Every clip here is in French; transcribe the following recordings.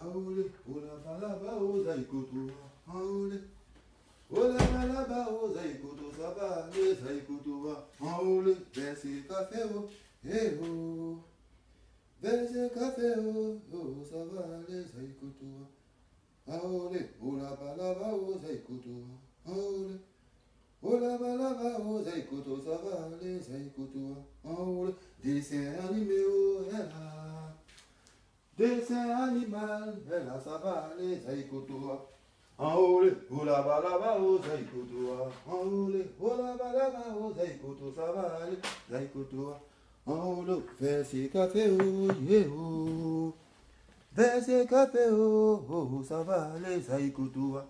Aole, ola balaba oza ikoto, aole, ola balaba oza ikoto, ça va aller, ça ikoto, aole, verser café o, eh oh, verser café o, oh, ça va aller, ça ikoto, aole, ola balaba oza ikoto, aole, ola balaba oza ikoto, ça va aller, ça ikoto, aole, dessin animé o, ela. Dessin animal, elle ça va aller, ça écoute-toi. En haut, oula balaba, oh, ça écoute-toi. En haut, oula balaba, oh, ça écoute, ça va aller, ça écoute-toi. En haut, fais ses cafés, oh, yeah, oh. Fais ses cafés, oh, oh, ça va aller, ça écoute-toi.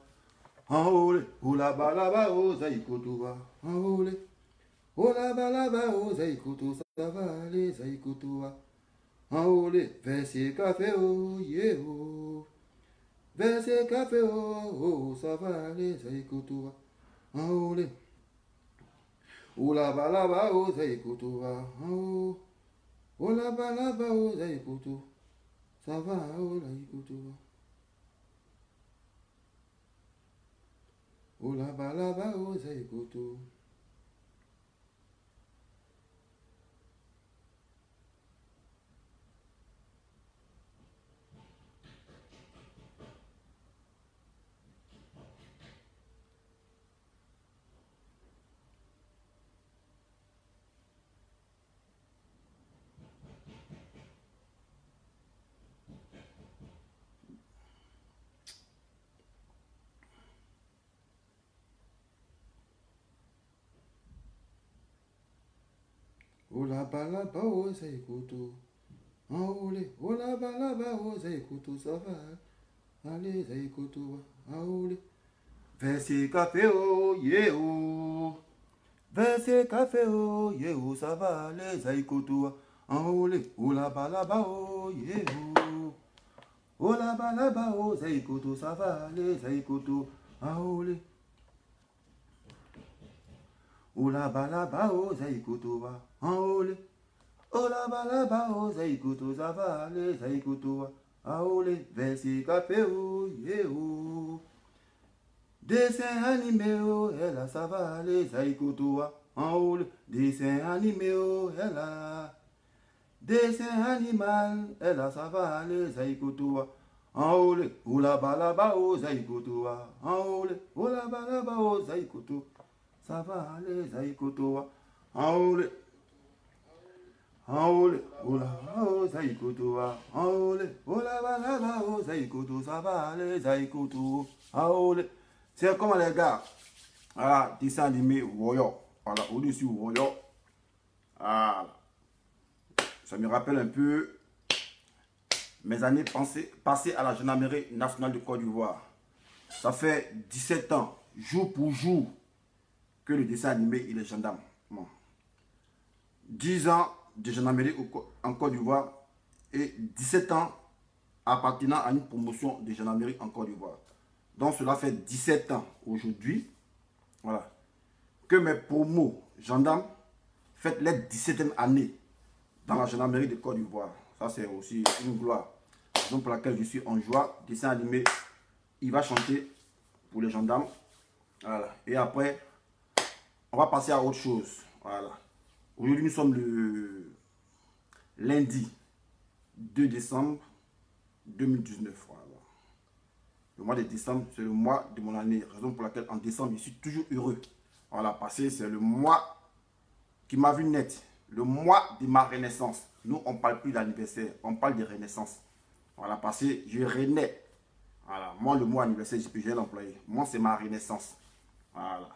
En haut, oula balaba, oh, ça écoute-toi. En haut, oula balaba, oh, ça écoute, ça va aller, ça écoute-toi. Aole, verser café, oh, yeah, oh. Verser café, oh, oh, ça va aller, ça écoute, aole. Oh la balaba, oh, ça écoute, oh. Oh la balaba, oh, ça écoute, ça va, oh, la écoute, oh la balaba, oh, ça écoute. Oh la balaba, oh, ça écoute. Aole, oh la balaba, oh, ça écoute, ça va. Allez, ça écoute, aole. Verser café, oh, yeah, oh. Verser café, oh, yeah, oh, ça va aller, ça écoute, en haut, oh la balaba, oh, yeah, oh. Oh la balaba, oh, ça écoute, ça va aller, ça écoute, en haut, oh la balaba, oh, ça écoute, en haut, oh la balaba, oh, ça écoute, ça va aller, ça écoute, en haut, verser café, oh, yeah, oh. Dessin animé, oh, elle a, ça va aller, ça écoute, en haut, dessin animé, oh, elle a. Dessin animal, elle a, ça va aller, ça écoute, en haut, oh la balaba, oh, ça écoute, en haut, oh la balaba, oh, ça écoute, ça va aller, ça écoute, en haut, oh la, oh, ça écoute, en haut, oh la balaba, oh, ça écoute, ça va aller, ça écoute, en haut. C'est comme les gars, voilà, dessin animé Warrior, voilà, au-dessus Warrior, voilà. Ça me rappelle un peu mes années passées à la gendarmerie nationale de Côte d'Ivoire. Ça fait 17 ans, jour pour jour, que le dessin animé il est gendarme. Bon. 10 ans de gendarmerie en Côte d'Ivoire et 17 ans appartenant à une promotion de gendarmerie en Côte d'Ivoire. Donc cela fait 17 ans aujourd'hui, voilà, que mes promos gendarmes fêtent les 17e année dans la gendarmerie de Côte d'Ivoire. Ça c'est aussi une gloire. Raison pour laquelle je suis en joie. Dessin animé, il va chanter pour les gendarmes. Voilà. Et après, on va passer à autre chose. Voilà. Aujourd'hui nous sommes le lundi 2 décembre 2019. Voilà. Le mois de décembre, c'est le mois de mon année. Raison pour laquelle en décembre, je suis toujours heureux. Voilà, parce que c'est le mois qui m'a vu naître. Le mois de ma renaissance. Nous, on ne parle plus d'anniversaire, on parle de renaissance. Voilà, parce que je renais. Voilà, moi, le mot anniversaire, je peux l'employer. Moi, c'est ma renaissance. Voilà.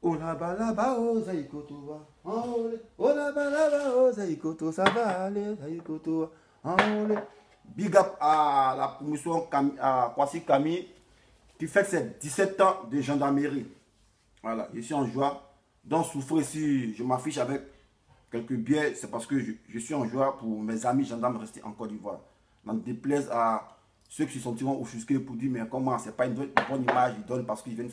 Oh la balaba, oh zaïkoto, oh la balaba, oh zaïkoto, ça va aller, zaïkoto, big up à la promotion à Kwasi Camille qui fait ses 17 ans de gendarmerie. Voilà, je suis en joie. Donc, souffrez si je m'affiche avec quelques biais, c'est parce que je suis en joie pour mes amis gendarmes restés en Côte d'Ivoire. N'en déplaise à ceux qui se sentiront offusqués pour dire mais comment, c'est pas une bonne image, il donne parce qu'il vient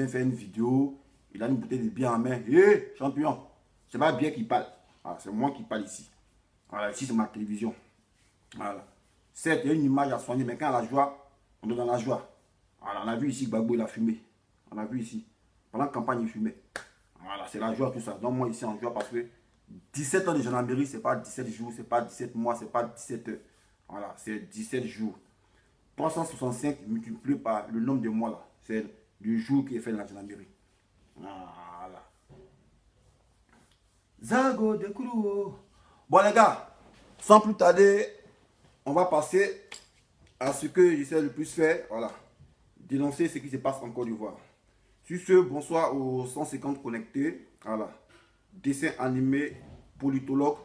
faire une vidéo, il a une bouteille de bière en main. Hé, champion, c'est pas bien qu'il parle. Ah, c'est moi qui parle ici. Voilà, ici c'est ma télévision. Voilà. Certes, il y a une image à soigner, mais quand il y a la joie, on est dans la joie. Voilà, on a vu ici Gbagbo, il a fumé. On a vu ici. Pendant la campagne, il fumait. Voilà, c'est la joie, tout ça. Donc moi ici en joie parce que 17 ans de gendarmerie, c'est pas 17 jours, c'est pas 17 mois, c'est pas 17 heures. Voilà, c'est 17 jours. 365 multiplié par le nombre de mois là. C'est le jour qui est fait dans la gendarmerie. Voilà. Zago de Kourouo. Bon les gars, sans plus tarder, on va passer à ce que j'essaie le plus faire. Voilà. Dénoncer ce qui se passe en Côte d'Ivoire. Sur ce, bonsoir aux 150 connectés. Voilà. Dessin animé, politologue,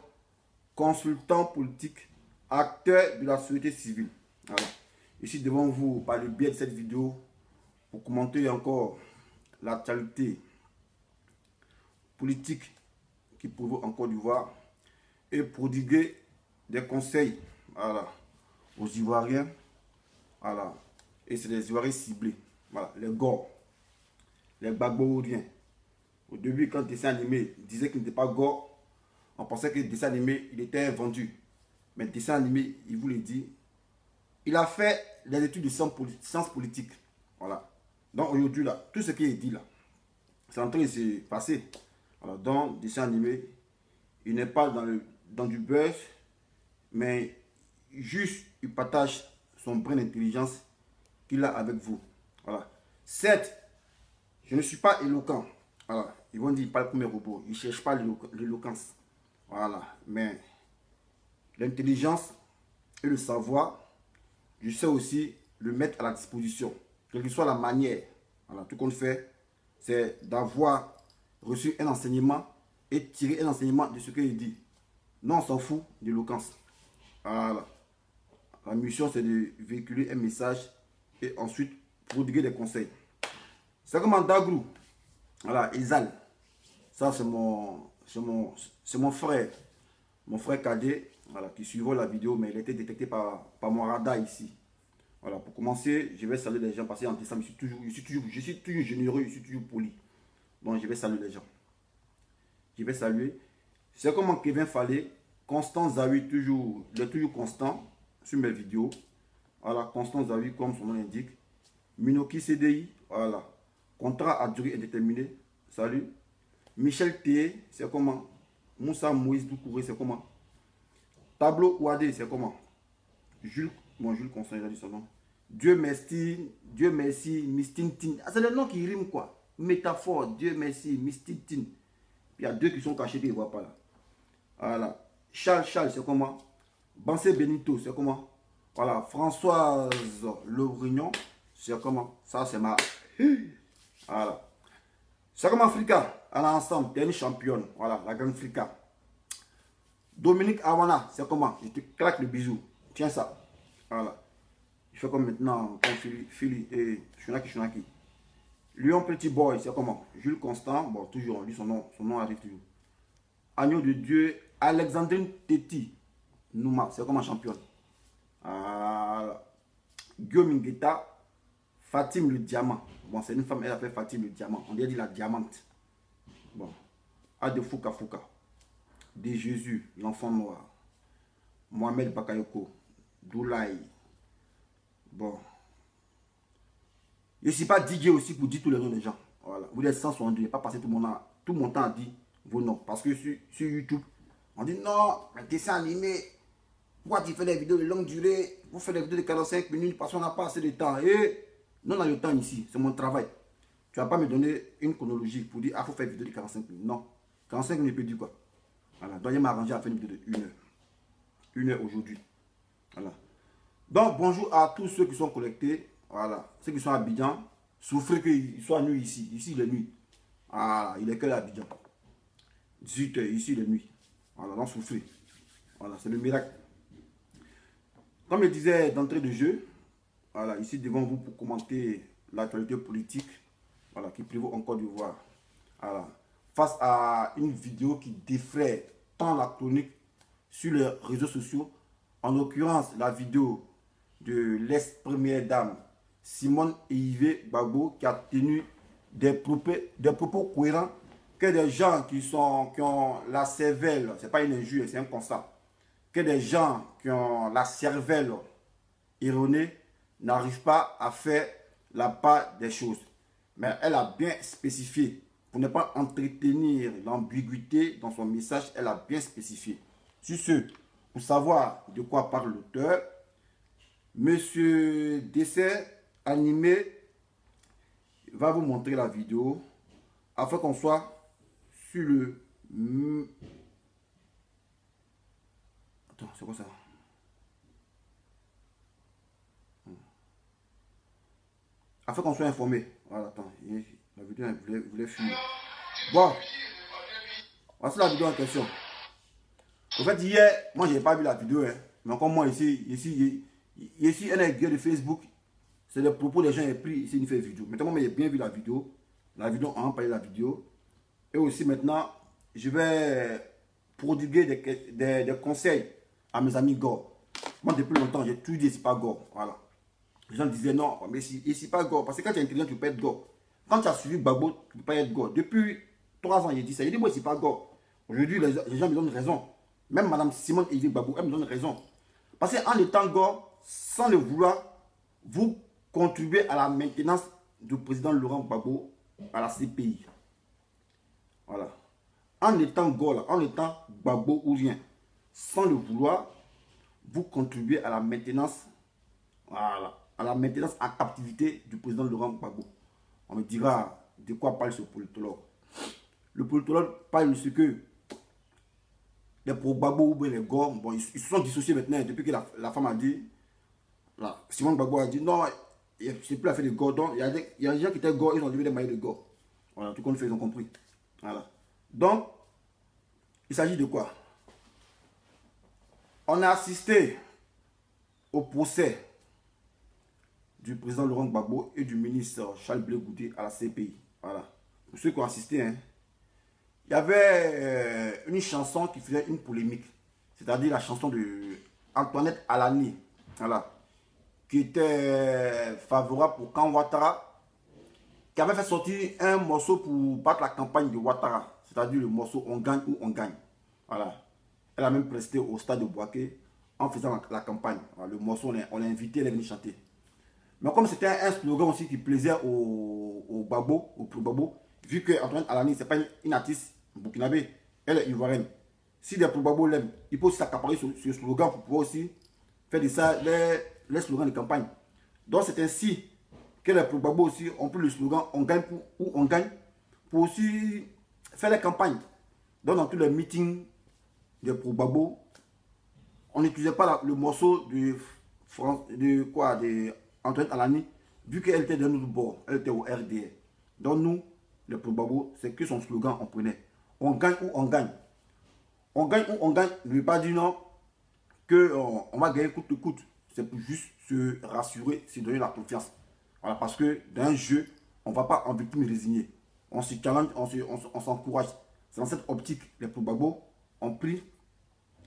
consultant politique, acteur de la société civile. Voilà. Ici devant vous, par le biais de cette vidéo, pour commenter encore l'actualité politique qui provoque en Côte d'Ivoire et prodiguer des conseils, voilà, aux Ivoiriens. Voilà. Et c'est des Ivoiriens ciblés. Voilà. Les Gors, les Gbagboiens. Au début, quand le dessin animé disait qu'il n'était pas Gors, on pensait que le dessin animé, il était vendu. Mais le dessin animé, il vous le dit, il a fait des études de sciences politiques. Voilà. Donc aujourd'hui, là, tout ce qui est dit là, c'est en train de se passer. Voilà. Donc, le dessin animé, il n'est pas dans du buzz, mais juste, il partage son brin d'intelligence qu'il a avec vous. Voilà. Certes, je ne suis pas éloquent. Voilà. Ils vont dire qu'il parle comme un robot. Ils ne cherchent pas l'éloquence. Voilà. Mais l'intelligence et le savoir, je sais aussi le mettre à la disposition. Quelle que soit la manière. Voilà. Tout qu'on fait, c'est d'avoir reçu un enseignement et tirer un enseignement de ce qu'il dit. Non, on s'en fout d'éloquence. Voilà. La mission, c'est de véhiculer un message et ensuite prodiguer des conseils. C'est comme en Dagrou. Voilà, Ezal. Ça, c'est mon frère. Mon frère cadet, voilà, qui suivait la vidéo, mais il a été détecté par mon radar ici. Voilà, pour commencer, je vais saluer les gens parce qu'en décembre, je suis toujours généreux, je suis toujours poli. Donc, je vais saluer les gens. Je vais saluer. C'est comment Kevin Fallé, Constant Zawi, il est toujours constant sur mes vidéos. Voilà, Constant Zawi, comme son nom l'indique. Minoki CDI, voilà. Contrat à durée indéterminée, salut. Michel T, c'est comment? Moussa Moïse Doucouré, c'est comment? Tableau Ouadé, c'est comment? Jules Constant, il a dit son nom. Dieu merci, Mistintine. Ah, c'est le nom qui rime quoi? Métaphore, Dieu merci, Mistintine. Il y a deux qui sont cachés, qui ne voient pas là. Voilà. Charles, c'est comment? Bansé Benito, c'est comment? Voilà. Françoise Lebrignon, c'est comment? Ça, c'est ma... Voilà. C'est comme Africa. Alors ensemble, tu es une championne. Voilà, la grande Africa. Dominique Awana, c'est comment? Je te claque le bisou. Tiens ça. Voilà. Je fais comme maintenant, comme Philly et Shunaki. Lyon Petit Boy, c'est comment? Jules Constant, bon, toujours, lui, son nom arrive toujours. Agneau de Dieu, Alexandrine Teti, Nouma, c'est comment championne? Guillaume Ngueta, Fatim le Diamant. Bon, c'est une femme, elle appelle Fatim le Diamant. On dit la diamante. Bon. Ade Fouka. De Jésus, l'enfant noir. Mohamed Bakayoko. Doulaï. Bon. Je ne suis pas DJ aussi pour dire tous les noms des gens. Voilà. Vous êtes 162. Je n'ai pas passé tout mon temps à dire vos noms. Parce que sur YouTube, on dit non, un dessin animé. Pourquoi tu fais des vidéos de longue durée? Vous faites des vidéos de 45 minutes parce qu'on n'a pas assez de temps. Et non, on a le temps ici. C'est mon travail. Tu ne vas pas me donner une chronologie pour dire, ah, il faut faire une vidéo de 45 minutes. Non. 45 minutes, je peux dire quoi? Voilà. Donc, je m'arranger à faire une vidéo de 1 heure. 1 heure aujourd'hui. Voilà. Donc, bonjour à tous ceux qui sont connectés. Voilà. Ceux qui sont à Abidjan. Souffrez qu'il soit nuit ici. Ici, il est nuit. Voilà. Il est que à Abidjan. 18 h. Ici, il est nuit. Voilà. Donc, souffrez. Voilà. C'est le miracle. Comme je disais d'entrée de jeu, voilà, ici devant vous pour commenter l'actualité politique, voilà, qui prévaut en Côte d'Ivoire. Voilà. Face à une vidéo qui défraie tant la chronique sur les réseaux sociaux, en l'occurrence la vidéo de l'ex-première dame Simone Yves Gbagbo qui a tenu des propos cohérents que des gens qui ont la cervelle, c'est pas une injure, c'est un constat, que des gens qui ont la cervelle erronée n'arrivent pas à faire la part des choses. Mais elle a bien spécifié, pour ne pas entretenir l'ambiguïté dans son message, elle a bien spécifié. Sur ce, pour savoir de quoi parle l'auteur, Monsieur Dessin Animé va vous montrer la vidéo afin qu'on soit sur le... Attends, c'est quoi ça? Afin qu'on soit informé. Voilà, attends, la vidéo voulait fuir. Bon, voici la vidéo en question. En fait, hier, moi, je n'ai pas vu la vidéo, hein. Mais encore moi, ici, un aiguille de Facebook, c'est les propos des gens qui ont pris ici, il fait vidéo. Maintenant, moi, j'ai bien vu la vidéo. La vidéo, on va parler de la vidéo. Et aussi, maintenant, je vais prodiguer des conseils à mes amis Gore. Moi, depuis longtemps, j'ai tout dit, c'est pas Gore. Voilà. Les gens disaient non, mais c'est pas Gore. Parce que quand tu es intelligent, tu peux être Gore. Quand tu as suivi Gbagbo, tu ne peux pas être Gore. Depuis 3 ans, j'ai dit ça. J'ai dit, moi, c'est pas Gore. Aujourd'hui, les gens me donnent raison. Même Mme Simone Evi Gbagbo, elle me donne raison. Parce qu'en étant Gore, sans le vouloir, vous contribuez à la maintenance du président Laurent Gbagbo à la CPI. Voilà. En étant Gore, là, en étant Gbagbo ou rien, sans le vouloir, vous contribuez à la maintenance, voilà, à la maintenance en captivité du président Laurent Gbagbo. On me dira de quoi parle ce politologue. Le politologue parle de ce que les pro-Gbagbo ou bien les Gore, bon, ils se sont dissociés maintenant depuis que la femme a dit, là, Simone Gbagbo a dit non, c'est plus l'affaire de Gore. Donc, il y a des gens qui étaient Gore, ils ont devenu des maillots de Gore. Voilà, tout compte fait, ils ont compris. Voilà. Donc, il s'agit de quoi? On a assisté au procès du président Laurent Gbagbo et du ministre Charles Blé Goudé à la CPI. Voilà. Pour ceux qui ont assisté, hein, il y avait une chanson qui faisait une polémique. C'est-à-dire la chanson de Antoinette Alani. Voilà. Qui était favorable pour Kan Ouattara. Qui avait fait sortir un morceau pour battre la campagne de Ouattara. C'est-à-dire le morceau On gagne ou on gagne. Voilà. Elle a même presté au stade de Boaké en faisant la campagne. Voilà, le morceau, on l'a invité, elle est venue chanter. Mais comme c'était un slogan aussi qui plaisait au Gbagbo, au pro-Gbagbo, vu que Antoine Alani, ce n'est pas une artiste burkinabé, elle est ivoirienne. Si des pro-Gbagbo l'aiment, il peut aussi s'accaparer ce slogan pour pouvoir aussi faire de ça les slogans de campagne. Donc c'est ainsi que les pro-Gbagbo aussi ont pris le slogan On gagne ou on gagne pour aussi faire les campagnes. Donc dans tous les meetings des pro-Gbagbo, on n'utilisait pas le morceau de Antoine Alani, vu qu'elle était de notre bord, elle était au RDR. Donc nous, les pro-Gbagbo, c'est que son slogan, on prenait. On gagne ou on gagne. On gagne ou on gagne ne veut pas dire non qu'on va gagner coûte que coûte. C'est pour juste se rassurer, se donner la confiance. Voilà, parce que dans un jeu, on ne va pas en victime résignée. On se challenge, on s'encourage. C'est dans cette optique, les pro-Gbagbo ont pris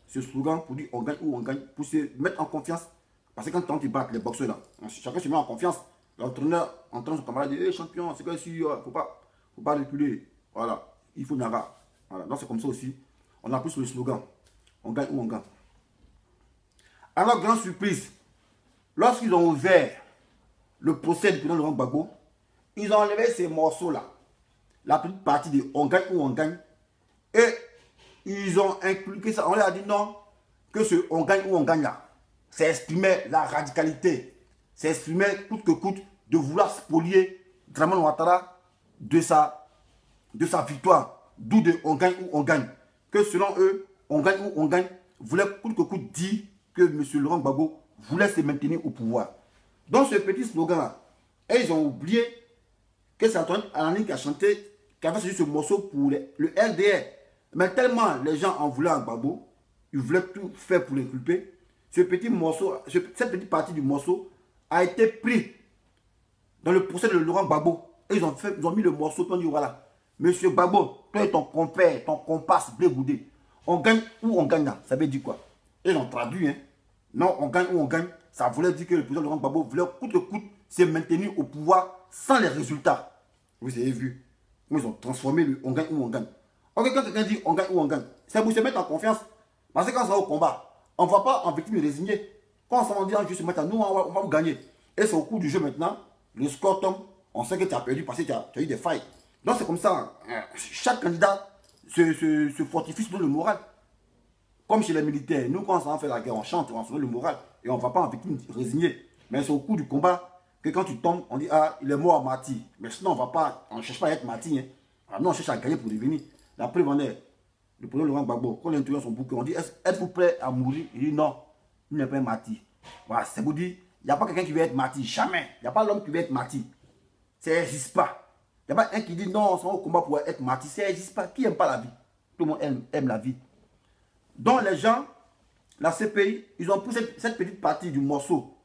ce slogan pour dire on gagne ou on gagne, pour se mettre en confiance. Parce que quand ils battent les boxeurs là, chacun se met en confiance. L'entraîneur entend son camarade dire hey, champion, c'est quoi ici, il ne faut pas reculer. Voilà, il faut Nara. Voilà, donc c'est comme ça aussi. On a pris le slogan on gagne ou on gagne. Alors, grande surprise, lorsqu'ils ont ouvert le procès du président Laurent Gbagbo, ils ont enlevé ces morceaux-là, la petite partie de on gagne ou on gagne, et ils ont inclus ça. On leur a dit non, que ce on gagne ou on gagne là, ça exprimait la radicalité, ça exprimait coûte que coûte de vouloir spolier Dramane Ouattara de sa victoire, d'où de on gagne ou on gagne. Que selon eux, on gagne ou on gagne, voulait coûte que coûte dire que M. Laurent Gbagbo voulait se maintenir au pouvoir. Donc ce petit slogan-là, et ils ont oublié que c'est Antoine Alani qui a chanté, qui avait choisi ce morceau pour le RDR. Mais tellement les gens en voulaient à Gbagbo, ils voulaient tout faire pour l'inculper. Ce petit morceau, cette petite partie du morceau a été pris dans le procès de Laurent Gbagbo. Et ils ont mis le morceau, ils ont dit voilà, Monsieur Gbagbo, toi et ton compère, ton comparse Blé Goudé, on gagne ou on gagne là, ça veut dire quoi? Et ils ont traduit, hein. Non, on gagne ou on gagne, ça voulait dire que le président Laurent Gbagbo voulait coûte que coûte se maintenir au pouvoir sans les résultats. Vous avez vu, ils ont transformé le on gagne ou on gagne. Ok, quand quelqu'un dit on gagne ou on gagne, c'est pour se mettre en confiance. Parce que quand ça va au combat, On ne va pas en victime résignée. Quand on s'en dit en jeu ce matin, nous, on va vous gagner. Et c'est au cours du jeu maintenant, le score tombe, on sait que tu as perdu parce que tu as eu des failles. Donc c'est comme ça, chaque candidat se fortifie sur le moral. Comme chez les militaires, nous quand on fait la guerre, on chante, on se met le moral et on ne va pas en victime résignée. Mais c'est au cours du combat que quand tu tombes, on dit ah, il est mort martyr. Mais sinon, on ne cherche pas à être martyr. Hein. Alors, nous, on cherche à gagner pour devenir. La preuve en est, le président Laurent Gbagbo, quand il introduit son bouquin, on dit êtes-vous prêt à mourir? Il dit non, il n'est pas un martyr. Voilà, c'est vous dire, il n'y a pas quelqu'un qui veut être martyr, jamais. Il n'y a pas l'homme qui veut être martyr. Ça n'existe pas. Il n'y a pas un qui dit non, on s'en va au combat pour être martyr. Ça n'existe pas. Qui n'aime pas la vie? Tout le monde aime la vie. Donc les gens, la CPI, ils ont pris cette petite partie du morceau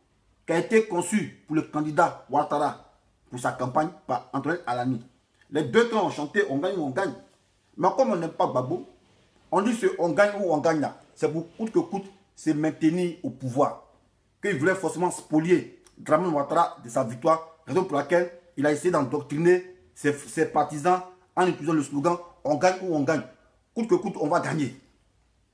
qui a été conçue pour le candidat Ouattara pour sa campagne par Antoine Alani. Les deux camps ont chanté on gagne ou on gagne. Mais comme on n'aime pas Gbagbo, on dit que on gagne ou on gagne là. C'est pour coûte que coûte, c'est maintenir au pouvoir. Qu'il voulait forcément spolier Dramane Ouattara de sa victoire, raison pour laquelle il a essayé d'endoctriner ses partisans en utilisant le slogan on gagne ou on gagne. Coûte que coûte, on va gagner.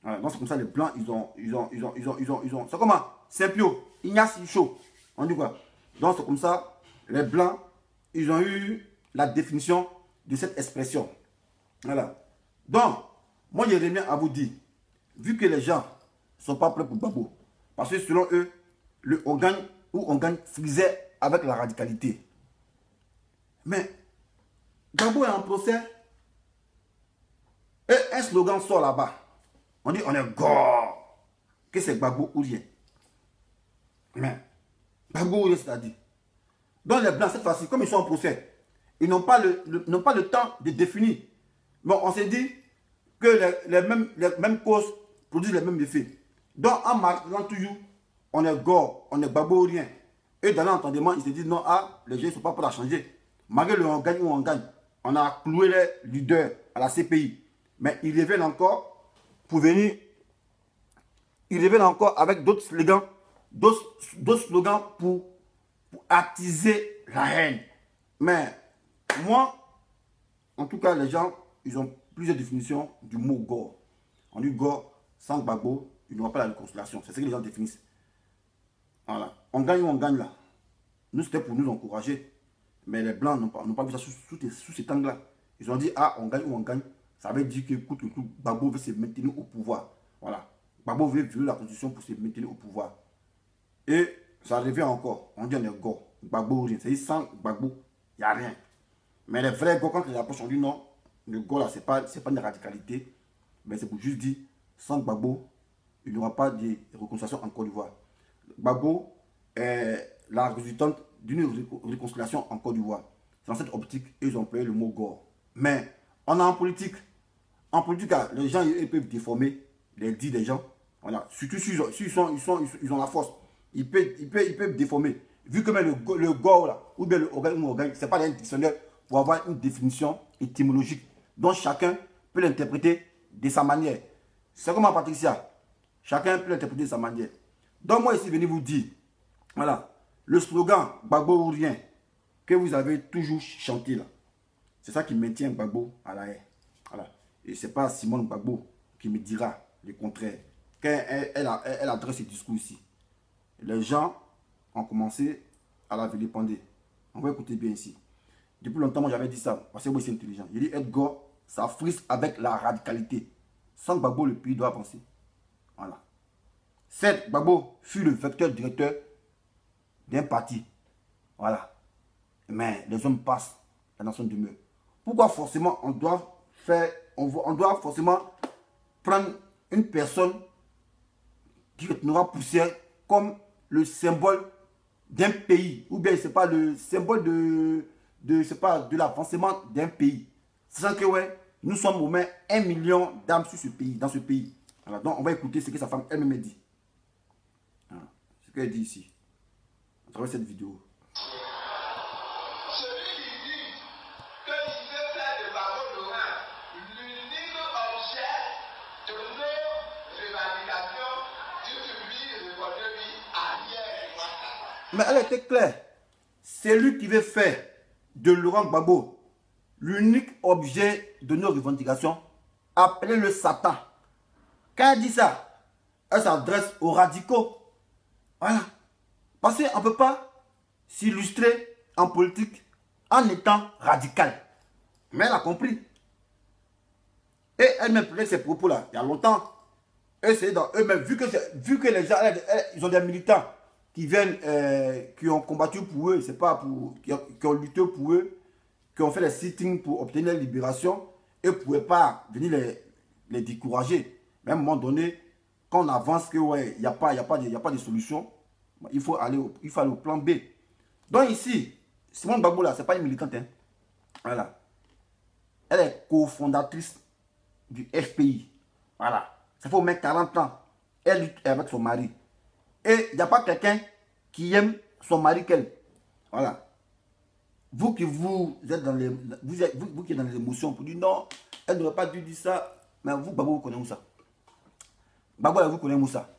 Voilà, donc c'est comme ça, les blancs, ils ont. C'est comment? Saint-Pio, Ignace Chaud. On dit quoi? Donc c'est comme ça, les blancs, ils ont eu la définition de cette expression. Voilà. Donc, moi j'ai rien à vous dire, vu que les gens ne sont pas prêts pour Gbagbo, parce que selon eux, le on gagne ou on gagne frisait avec la radicalité. Mais Gbagbo est en procès et un slogan sort là-bas. On dit on est gore. Que c'est Gbagbo ou rien. Mais Gbagbo ou rien, c'est-à-dire. Donc les blancs, cette fois-ci, comme ils sont en procès, ils n'ont pas le temps de définir. Mais on s'est dit que les mêmes causes produisent les mêmes effets. Donc en marquant toujours, on est gore, on est Gbagbo ou rien. Et dans l'entendement, ils se disent non, ah, les gens ne sont pas pour la changer. Malgré le on gagne ou on gagne, on a cloué les leaders à la CPI. Mais ils reviennent encore pour venir, ils reviennent encore avec d'autres slogans, pour attiser la haine. Mais moi, en tout cas, les gens, ils ont plusieurs définitions du mot gore. On dit gore, sans Gbagbo, il n'y aura pas la réconciliation. C'est ce que les gens définissent. Voilà. On gagne ou on gagne là. Nous, c'était pour nous encourager. Mais les blancs n'ont pas vu ça sous cet angle-là. Ils ont dit, ah, on gagne ou on gagne. Ça veut dire que, écoute, Gbagbo veut se maintenir au pouvoir. Voilà. Gbagbo veut violer la constitution pour se maintenir au pouvoir. Et ça revient encore. On dit on est go. Gbagbo, rien. C'est-à-dire sans Gbagbo, il n'y a rien. Mais les vrais go, quand ils approchent, on dit non. Le go là, c'est pas une radicalité. Mais c'est pour juste dire, sans Gbagbo, il n'y aura pas de réconciliation en Côte d'Ivoire. Gbagbo est la résultante d'une réconciliation en Côte d'Ivoire. C'est dans cette optique, ils ont payé le mot gore. Mais on est en politique. En politique, les gens ils peuvent déformer les dits des gens. Voilà. Surtout s'ils ont la force. Ils peuvent déformer. Vu que même le gore là, ou bien le organe, ce n'est pas un dictionnaire pour avoir une définition étymologique. Donc chacun peut l'interpréter de sa manière. C'est comme en Patricia. Chacun peut l'interpréter de sa manière. Donc moi ici, venez vous dire, voilà, le slogan Gbagbo ou rien, que vous avez toujours chanté là, c'est ça qui maintient Gbagbo à la haie. Voilà. Et ce n'est pas Simone Gbagbo qui me dira le contraire. Quand elle adresse ce discours ici, les gens ont commencé à la vilipender. On va écouter bien ici. Depuis longtemps, moi j'avais dit ça, parce que moi c'est intelligent. Il dit Edgar, ça frise avec la radicalité. Sans Gbagbo, le pays doit avancer. Voilà. Certes, Gbagbo fut le vecteur directeur d'un parti. Voilà. Mais les hommes passent, la nation demeure. Pourquoi forcément on doit forcément prendre une personne qui retournera poussière comme le symbole d'un pays, ou bien c'est pas le symbole de l'avancement d'un pays. Sachant que ouais, nous sommes au moins 1 million d'âmes sur ce pays, dans ce pays. Voilà, donc on va écouter ce que sa femme elle-même dit. Voilà, ce qu'elle dit ici, à travers cette vidéo. Mais elle était claire. C'est lui qui veut faire de Laurent Gbagbo l'unique objet de nos revendications. Appelez-le Satan. Quand elle dit ça, elle s'adresse aux radicaux. Voilà. Parce qu'on ne peut pas s'illustrer en politique en étant radical. Mais elle a compris. Et elle-même prenait ces propos-là il y a longtemps. Et c'est dans eux-mêmes, vu que les gens, ils ont des militants qui viennent, qui ont combattu pour eux, c'est pas pour, qui ont lutté pour eux, qui ont fait les sittings pour obtenir la libération, et ne pouvaient pas venir les décourager. Mais à un moment donné, quand on avance que ouais, il n'y a pas de solution, il faut aller au plan B. Donc ici, Simone Gbagbo là, c'est pas une militante. Hein. Voilà. Elle est cofondatrice du FPI. Voilà. Ça fait au moins 40 ans. Elle lutte avec son mari. Et il n'y a pas quelqu'un qui aime son mari qu'elle. Voilà. Vous qui vous êtes dans les... Vous qui êtes dans les émotions pour dire non, elle n'aurait pas dû dire ça. Mais vous, Gbagbo, vous connaissez Moussa. Gbagbo, vous connaissez Moussa.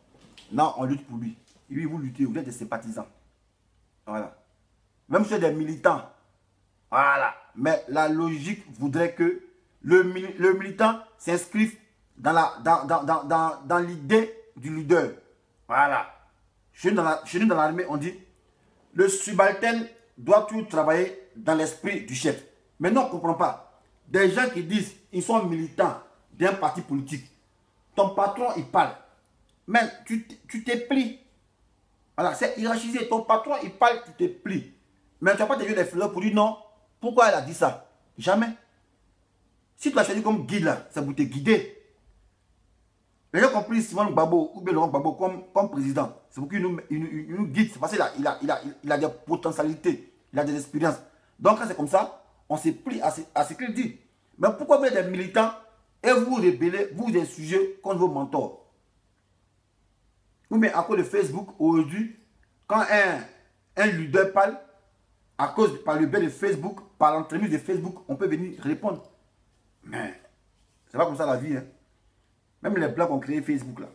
Non, on lutte pour lui. Et lui, vous luttez, vous êtes des sympathisants. Voilà. Même si des militants. Voilà. Mais la logique voudrait que le militant s'inscrive dans l'idée du leader. Voilà. Chez nous dans l'armée, on dit le subalterne doit toujours travailler dans l'esprit du chef. Mais non, on ne comprend pas. Des gens qui disent ils sont militants d'un parti politique. Ton patron, il parle. Mais tu t'es pris. Voilà, c'est hiérarchisé. Ton patron, il parle, tu t'es pris. Mais tu n'as pas déjà des fleurs pour dire non. Pourquoi elle a dit ça? Jamais. Si tu as choisi comme guide là, ça vous te guider. Les gens ont compris Simone Gbagbo ou bien Laurent Gbagbo comme président. C'est pour qu'il nous guide. C'est parce qu'il a des potentialités, il a des expériences. Donc quand c'est comme ça, on s'est pris à ce qu'il dit. Mais pourquoi vous êtes des militants et vous rébellez, vous des sujets contre vos mentors? Oui, mais à cause de Facebook, aujourd'hui, quand un leader parle, par le biais de Facebook, par l'entremise de Facebook, on peut venir répondre. Mais c'est pas comme ça la vie. Hein. Même les blancs qui ont créé Facebook là.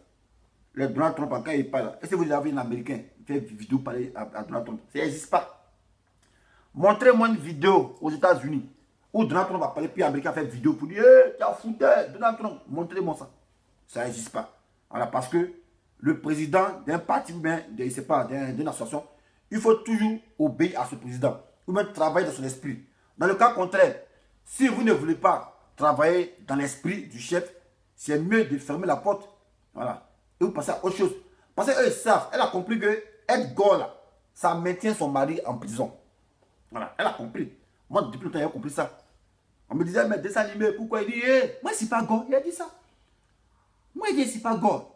Le Donald Trump, quand il parle, est-ce que vous avez un Américain qui fait une vidéo parler à Donald Trump? Ça n'existe pas. Montrez-moi une vidéo aux États-Unis où Donald Trump va parler, puis l'Américain fait une vidéo pour dire hey, tu as foutu Donald Trump. Montrez-moi ça. Ça n'existe pas. Voilà, parce que le président d'un parti ou bien d'une association, il faut toujours obéir à ce président. Ou même travailler dans son esprit. Dans le cas contraire, si vous ne voulez pas travailler dans l'esprit du chef, c'est mieux de fermer la porte. Voilà. Et vous passez à autre chose. Parce qu'eux, ils savent. Elle a compris que être gore, là, ça maintient son mari en prison. Voilà. Elle a compris. Moi, depuis longtemps, j'ai compris ça. On me disait, mais dessin animé, pourquoi? Il dit, hey, moi, c'est pas gore. Il a dit ça. Moi, il dit, c'est pas gore.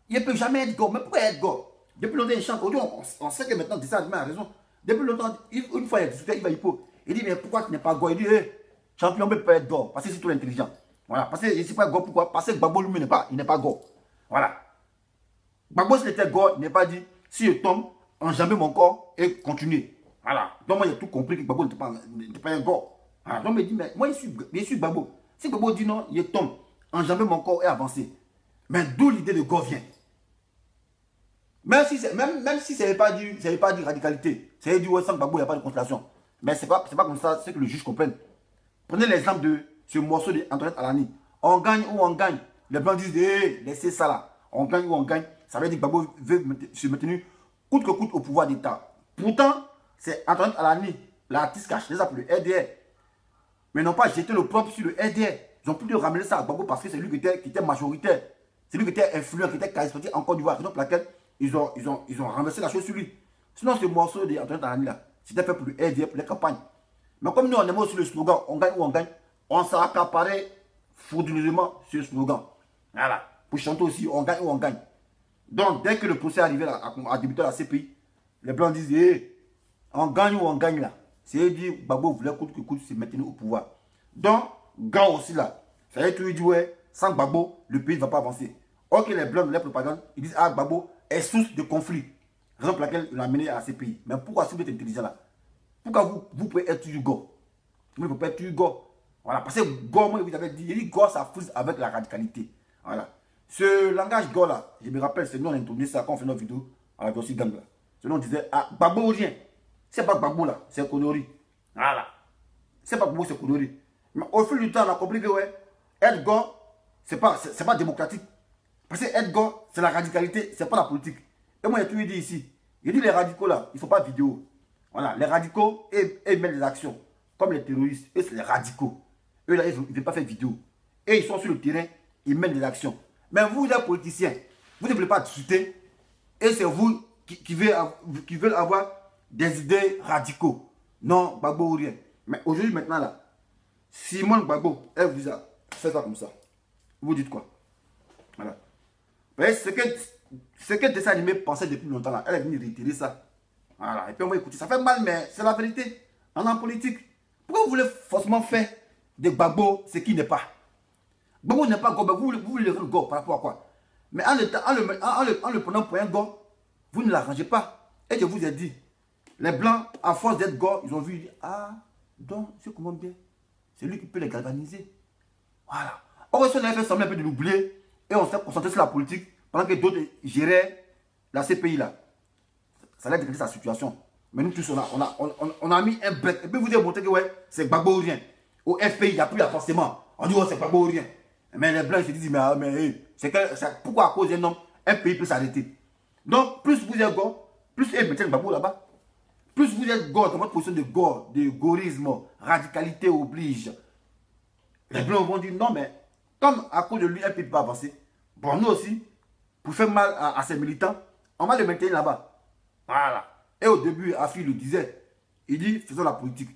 Il ne peut jamais être gore. Mais pourquoi être gore? Depuis longtemps, il chante. Aujourd'hui, on sait que maintenant, dessin animé a raison. Depuis longtemps, une fois, il discutait, il va hypo. Il dit, mais pourquoi tu n'es pas gore? Il dit, hey, champion peut pas être gore. Parce que c'est trop intelligent. Voilà, parce que je ne sais pas gore, pourquoi? Parce que Gbagbo lui il n'est pas gore. Voilà. Gbagbo s'il était gore, il n'est pas dit, si je tombe, enjamber mon corps et continuer. Voilà. Donc moi j'ai tout compris que Gbagbo n'était pas un gore. Voilà. Donc il me dit, mais moi je suis Gbagbo. Si Gbagbo dit non, il tombe, enjamber mon corps et avancer. Mais d'où l'idée de gore vient. Même si ça n'avait pas dit radicalité, ça veut dire ouais, sans Gbagbo, il n'y a pas de constellation. Mais ce n'est pas comme ça, c'est que le juge comprenne. Prenez l'exemple de ce morceau d'Antoinette Alani. On gagne ou on gagne. Les blancs disent, hey, laissez ça là. On gagne ou on gagne. Ça veut dire que Gbagbo veut se maintenir coûte que coûte au pouvoir d'État. Pourtant, c'est Antoinette Alani, l'artiste qui a acheté ça pour le RDR. Mais ils n'ont pas jeté le propre sur le RDR. Ils ont plutôt ramené ça à Gbagbo parce que c'est lui qui était majoritaire. C'est lui qui était influent, qui était charismatique en Côte d'Ivoire. Raison pour laquelle ils ont renversé la chose sur lui. Sinon, ce morceau d'Antoinette Alani là, c'était fait pour le RDR, pour les campagnes. Mais comme nous, on aime aussi le slogan, on gagne ou on gagne, on s'est accaparé frauduleusement sur le slogan. Voilà. Pour chanter aussi, on gagne ou on gagne. Donc, dès que le procès est arrivé à débuter la CPI, les blancs disent, hey, on gagne ou on gagne là. C'est-à-dire, Gbagbo voulait coûte que coûte se maintenir au pouvoir. Donc, Gao aussi là. Ça veut dire, il dit, ouais, sans Gbagbo, le pays ne va pas avancer. Ok, les blancs de la propagande, ils disent, ah, Gbagbo est source de conflit. Raison pour laquelle il a mené à la CPI. Mais pourquoi si vous êtes intelligent là? Pourquoi vous pouvez être toujours go? Vous ne pouvez pas être toujours go. Voilà, parce que go, moi, vous avez dit, il dit go, ça fuse avec la radicalité. Voilà. Ce langage go là, je me rappelle, c'est nous on a introduit ça quand on fait notre vidéo à la Dossi Gang là. Ce nous on disait, ah, Gbagbo ou rien. C'est pas Gbagbo là, c'est Konori. Voilà. C'est pas Gbagbo, c'est Konori. Mais au fil du temps, on a compris que ouais, être go, c'est pas démocratique. Parce que être gore, c'est la radicalité, c'est pas la politique. Et moi, j'ai toujours dit ici, j'ai dit les radicaux là, ils ne font pas de vidéo. Voilà, les radicaux, ils mettent des actions. Comme les terroristes, eux, c'est les radicaux. Eux, là, ils ne veulent pas faire de vidéo. Et ils sont sur le terrain, ils mènent des actions. Mais vous, les politiciens, vous ne voulez pas discuter. Et c'est vous qui veulent avoir des idées radicaux. Non, Gbagbo ou rien. Mais aujourd'hui, maintenant, là, Simone Gbagbo, elle vous a fait ça comme ça. Vous dites quoi? Voilà. Vous voyez, ce que dessin animé pensait depuis longtemps, là, elle est venue réitérer ça. Voilà. Et puis on va écouter. Ça fait mal, mais c'est la vérité. En politique. Pourquoi vous voulez forcément faire de Gbagbo ce qui n'est pas? Gbagbo n'est pas go, vous voulez le rendre go par rapport à quoi? Mais en le prenant pour un go, vous ne l'arrangez pas. Et je vous ai dit, les Blancs, à force d'être go, ils ont vu, ils disent, ah, donc, je comprends bien. C'est lui qui peut les galvaniser. Voilà. Or, si on avait fait semblant un peu de l'oublier, et on s'est concentré sur la politique, pendant que d'autres géraient la CPI là, ça allait déclencher sa situation. Mais nous tous, on a mis un bec. Et puis vous avez montré que ouais, c'est Gbagbo ou rien. Au FPI, il n'y a plus forcément. On dit, oh, c'est Gbagbo ou rien. Mais les Blancs, ils se disent, mais pourquoi à cause d'un homme, un pays peut s'arrêter? Donc, plus vous êtes gore, plus ils mettent le Gbagbo là-bas. Plus vous êtes gore, dans votre position de gore, de gorisme, radicalité oblige. Les Blancs vont dire, non, mais comme à cause de lui, un pays peut pas avancer. Bon, nous aussi, pour faire mal à ces militants, on va les maintenir là-bas. Voilà. Et au début, Afi le disait, il dit, faisons la politique.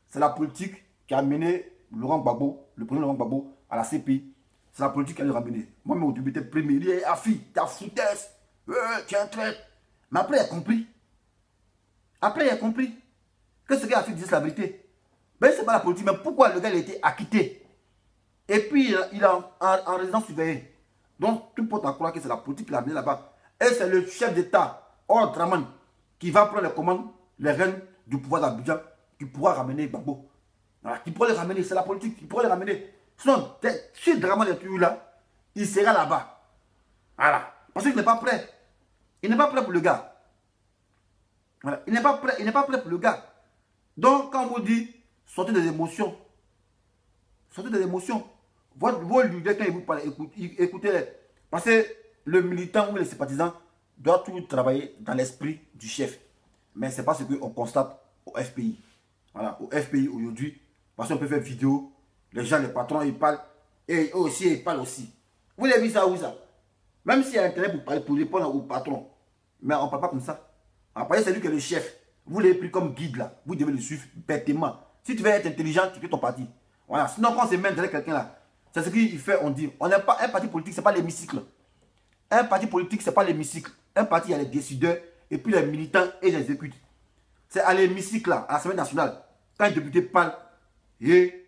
C'est la politique qui a mené Laurent Gbagbo, le président Laurent Gbagbo, à la CPI. C'est la politique qui a le ramené. Moi-même, au début, j'étais premier. Il dit, Afi, t'as foutaise, tu es un traître. Mais après, il a compris. Après, il a compris que ce gars Afi disait, c'est la vérité. Mais c'est pas la politique. Mais pourquoi le gars il a été acquitté? Et puis, il est en résidence surveillée. Donc, tout porte à croire que c'est la politique qui l'a amené là-bas. Et c'est le chef d'État, Draman, qui va prendre les commandes, les rênes du pouvoir d'Abidjan, qui pourra ramener Gbagbo. Voilà, qui pourra les ramener, c'est la politique, qui pourra les ramener. Sinon, si Draman est toujours là, il sera là-bas. Voilà. Parce qu'il n'est pas prêt. Il n'est pas prêt pour le gars. Voilà. Il n'est pas prêt pour le gars. Donc, quand on vous dit, sortez des émotions. Sortez des émotions. Vos leaders, quand ils vous parlent, écoutez-les. Parce que le militant ou les sympathisants doivent toujours travailler dans l'esprit du chef. Mais ce n'est pas ce qu'on constate au FPI. Voilà, au FPI aujourd'hui, parce qu'on peut faire vidéo, les gens, les patrons, ils parlent, et eux aussi, ils parlent aussi. Vous avez vu ça où ça? Même s'il y a intérêt pour parler, pour répondre au patron, mais on ne parle pas comme ça. Après, c'est lui qui est le chef. Vous l'avez pris comme guide là. Vous devez le suivre bêtement. Si tu veux être intelligent, tu fais ton parti. Voilà. Sinon, quand on se met derrière quelqu'un là, c'est ce qu'il fait, on dit. On n'est pas un parti politique, ce n'est pas l'hémicycle. Un parti politique, ce n'est pas l'hémicycle. Un parti, il y a les décideurs, et puis les militants et les exécutifs. C'est à l'hémicycle là, à l'Assemblée nationale. Quand un député parle, et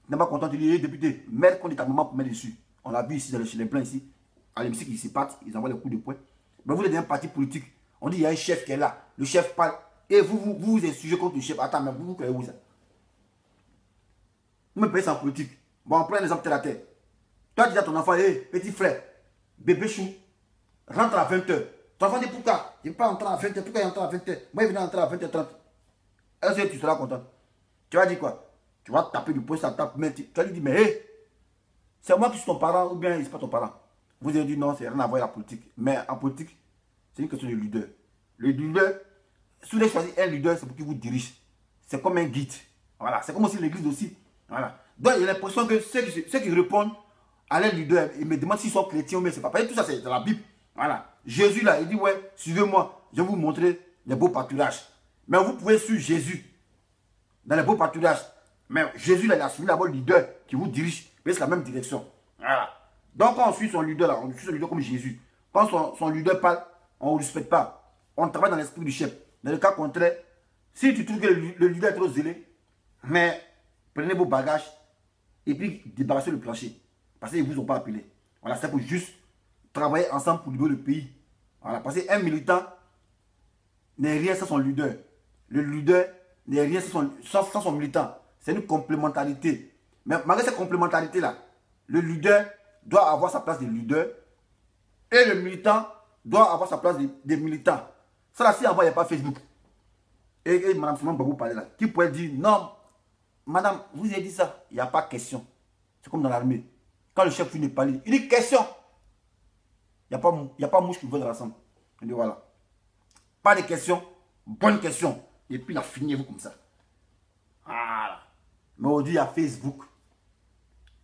n'est pas content de dire, député, merde qu'on est à un moment pour mettre dessus. On l'a vu ici, chez les Blancs ici. À l'hémicycle, ils se battent, ils envoient les coups de poing. Mais vous êtes un parti politique. On dit, il y a un chef qui est là. Le chef parle. Et vous êtes sujet contre le chef. Attends, mais vous croyez où ça? Vous me payez ça en politique. Bon, on prend un exemple de la terre. Toi, tu dis à ton enfant, hé, petit frère, bébé chou, rentre à 20h. Ton enfant dit, pourquoi? Il ne peut pas entrer à 20h. Pourquoi il entre à 20h? Moi, il vient entrer à 20h30. Est-ce que tu seras content? Tu vas dire quoi? Tu vas taper du poing sur la table. Mais tu vas lui dire, mais hé, c'est moi qui suis ton parent ou bien il n'est pas ton parent. Vous avez dit non, c'est rien à voir avec la politique. Mais en politique, c'est une question de leader. Le leader, si vous avez choisi un leader, c'est pour qu'il vous dirige. C'est comme un guide. Voilà, c'est comme aussi l'église aussi. Voilà. Donc, il y a l'impression que ceux qui répondent à leur leader, ils me demandent s'ils sont chrétiens ou mais c'est pas. Parce que tout ça, c'est dans la Bible. Voilà. Jésus, là, il dit, ouais, suivez-moi, je vais vous montrer les beaux pâturages. Mais vous pouvez suivre Jésus dans les beaux pâturages. Mais Jésus, là, il a suivi d'abord le leader qui vous dirige. Mais c'est la même direction. Voilà. Donc, quand on suit son leader, là, on suit son leader comme Jésus. Quand son leader parle, on ne respecte pas. On travaille dans l'esprit du chef. Dans le cas contraire, si tu trouves que le leader est trop zélé, mais prenez vos bagages et puis débarrassez le plancher. Parce qu'ils ne vous ont pas appelé. Voilà, c'est pour juste travailler ensemble pour libérer le pays. Voilà, parce qu'un militant n'est rien sans son leader. Le leader n'est rien sans son militant. C'est une complémentarité. Mais malgré cette complémentarité-là, le leader doit avoir sa place de leader et le militant doit avoir sa place de militant. Ça là, si avant, il n'y a pas Facebook. Et Mme Simone Gbagbo parlait là. Qui pourrait dire, non, madame, vous avez dit ça. Il n'y a pas question. C'est comme dans l'armée. Quand le chef finit de parler, il dit question. Il n'y a pas mouche qui vole dans la chambre. Il dit voilà. Pas de questions, bonne question. Et puis il a fini vous comme ça. Voilà. Mais aujourd'hui, il y a Facebook.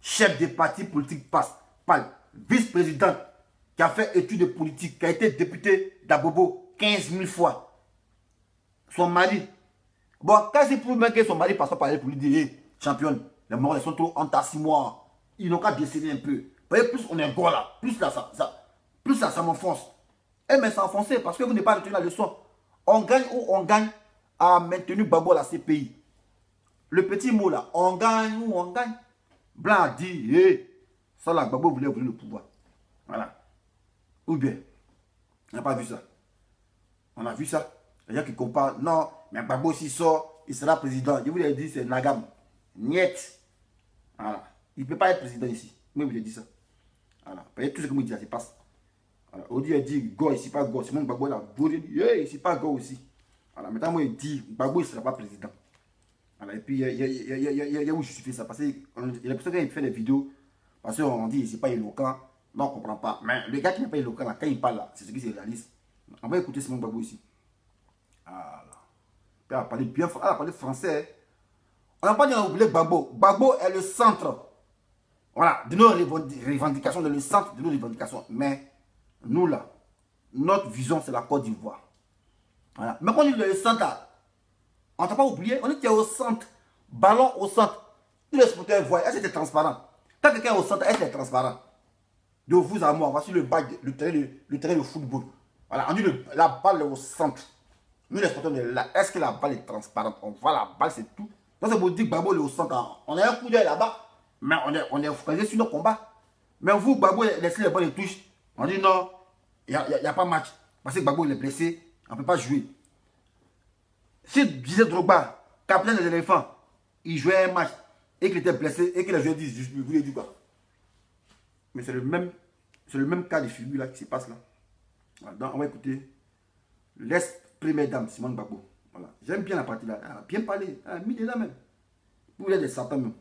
Chef des partis politiques parle. Vice-présidente qui a fait études de politique, qui a été député d'Abobo 15 000 fois. Son mari. Bon, quand c'est pour même que son mari passe par elle pour lui dire, hey, championne, les morts sont trop entassés-moi. Ils n'ont qu'à décéder un peu. Vous voyez, plus on est gros là, plus là, ça m'enfonce. Eh, mais ça enfoncé parce que vous n'avez pas retenu la leçon. On gagne ou on gagne à maintenir Gbagbo à la CPI. Le petit mot là, on gagne ou on gagne. Blanc a dit, hey, ça là, Gbagbo voulait le pouvoir. Voilà. Ou bien, on n'a pas vu ça. On a vu ça. Les gens qui comparent, non, mais Gbagbo s'il sort, il sera président. Je vous l'ai dit, c'est Nagam. Niet. Voilà. Il ne peut pas être président ici. Moi, je vous ai dit ça. Voilà. Vous voyez, tout ce que vous dites, ça se passe. Voilà. Audi a dit, go, ici pas go. Simon Gbagbo là, il dit, hey, ici pas go aussi. Voilà. Maintenant, moi, il dit, Gbagbo, il ne sera pas président. Voilà. Et puis, il y a où justifier ça. Parce que il y a personne qui fait des vidéos. Parce qu'on dit, c'est pas éloquent. Non, on ne comprend pas. Mais le gars qui n'est pas éloquent, là, quand il parle là, c'est ce qui se réalise. On va écouter Simon Gbagbo ici. Voilà. Elle a parlé bien, elle a parlé français. On n'a pas dit oublier Gbagbo. Gbagbo est le centre. Voilà, de nos revendications, de le centre de nos revendications. Mais nous là, notre vision c'est la Côte d'Ivoire. Voilà. Mais quand on dit le centre là, on ne t'a pas oublié, on dit qu'il est au centre. Ballon au centre. Tous les supporters voient, est-ce que c'est transparent? Quand quelqu'un est au centre, est-ce que c'est transparent? De vous à moi, voici le terrain de football. Voilà, on dit la balle est au centre. Nous les supporters, là, est-ce que la balle est transparente? On voit la balle, c'est tout. Donc c'est pour dire que Gbagbo est au centre. On a un coup d'œil là-bas, mais on est focalisé sur nos combats. Mais vous, Gbagbo, laissez les balles et touches. On dit non, il n'y a pas match. Parce que Gbagbo il est blessé, on ne peut pas jouer. Si disait Drogba, capitaine des éléphants, il jouait un match et qu'il était blessé et que les joueurs disent, je vous ai dit quoi. Mais c'est le même cas de figure là qui se passe là. Voilà, donc on va écouter l'ex-première dame, Simone Gbagbo. Voilà. J'aime bien la partie là. Elle a bien parlé. Elle a mis dedans même. Vous êtes des satans même.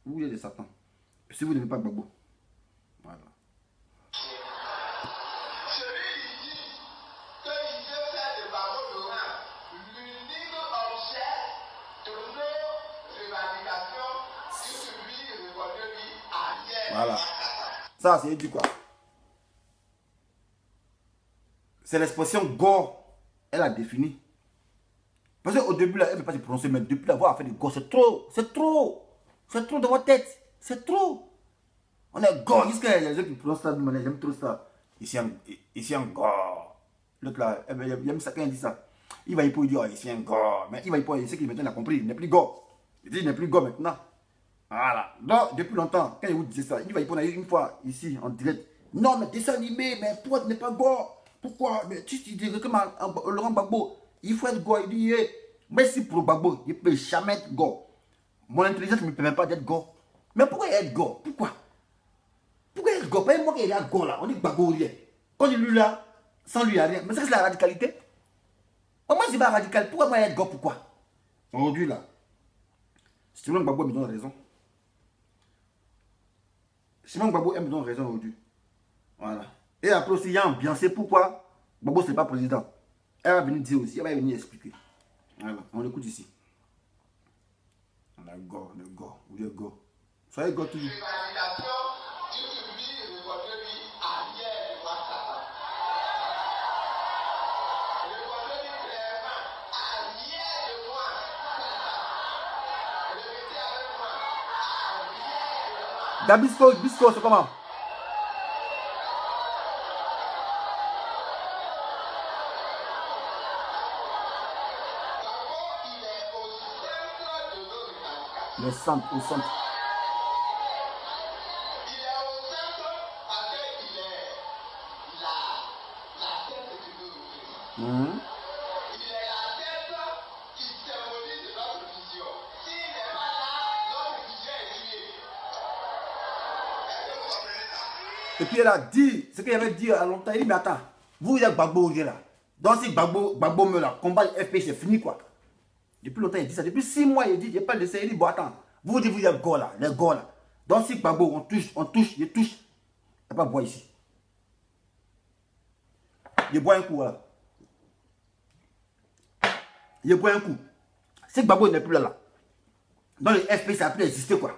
Vous êtes des satans. Si vous n'aimez pas Gbagbo. Voilà. Voilà. Ça, c'est du quoi? C'est l'expression gore. Elle a défini. Parce qu'au début, là, elle ne veut pas se prononcer, mais depuis l'avoir fait des gore, c'est trop. C'est trop. C'est trop dans votre tête. C'est trop. On est gore. Jusqu'à les gens qui prononcent ça, j'aime trop ça. Ici en gore. L'autre là, il aime ça quand il dit ça. Il va y pour dire, ici en gore. Mais il va y pour, il sait qu'il maintenant a compris. Il n'est plus gore. Il dit, il n'est plus gore maintenant. Voilà. Donc, depuis longtemps, quand il vous disait ça, il va y pour une fois ici, en direct. Non, mais dessin animé, mais pourquoi tu n'es pas gore? Pourquoi? Mais tu dis que Laurent Gbagbo, il faut être gore. Il dit, hey, mais si pour Gbagbo, il ne peut jamais être gore. Mon intelligence ne me permet pas d'être gore. Mais pourquoi il est gore? Pourquoi? Pourquoi il est gore? Pas moi qui est gore là. On dit Gbagbo rien. Quand il lui là, sans lui, il n'y a rien. Mais c'est la radicalité. Moi, je dis pas radical. Pourquoi moi il est gore? Pourquoi? Aujourd'hui là, Simon Gbagbo me donne raison. Simon Gbagbo me donne raison aujourd'hui. Voilà. Et après aussi, il y a ambiancé pourquoi Gbagbo ce n'est pas président. Elle va venir dire aussi, elle va venir expliquer. Voilà, on l'écoute ici. On a go, vous êtes go. Soyez go toujours. Bisco, c'est comment? Le centre, au centre. Il est au centre parce qu'il est la tête de nous. Il est la tête qui symbolise notre vision. S'il n'est pas là, notre vision est tuée. Et puis elle a dit, ce qu'il avait dit à longtemps, il dit, mais attends, vous êtes Gbagbo là. Donc si Gbagbo me la combat le FP, c'est fini quoi. Depuis longtemps, il dit ça. Depuis 6 mois, il dit, il n'y a pas de ça. Il dit, bon, attends, vous dites, vous êtes go là, les go là. Donc si Gbagbo, on touche, il touche. Il n'y a pas de bois ici. Je bois un coup, voilà. Je bois un coup. C'est que Gbagbo n'est plus là. Donc le FP, ça n'a plus existé, quoi.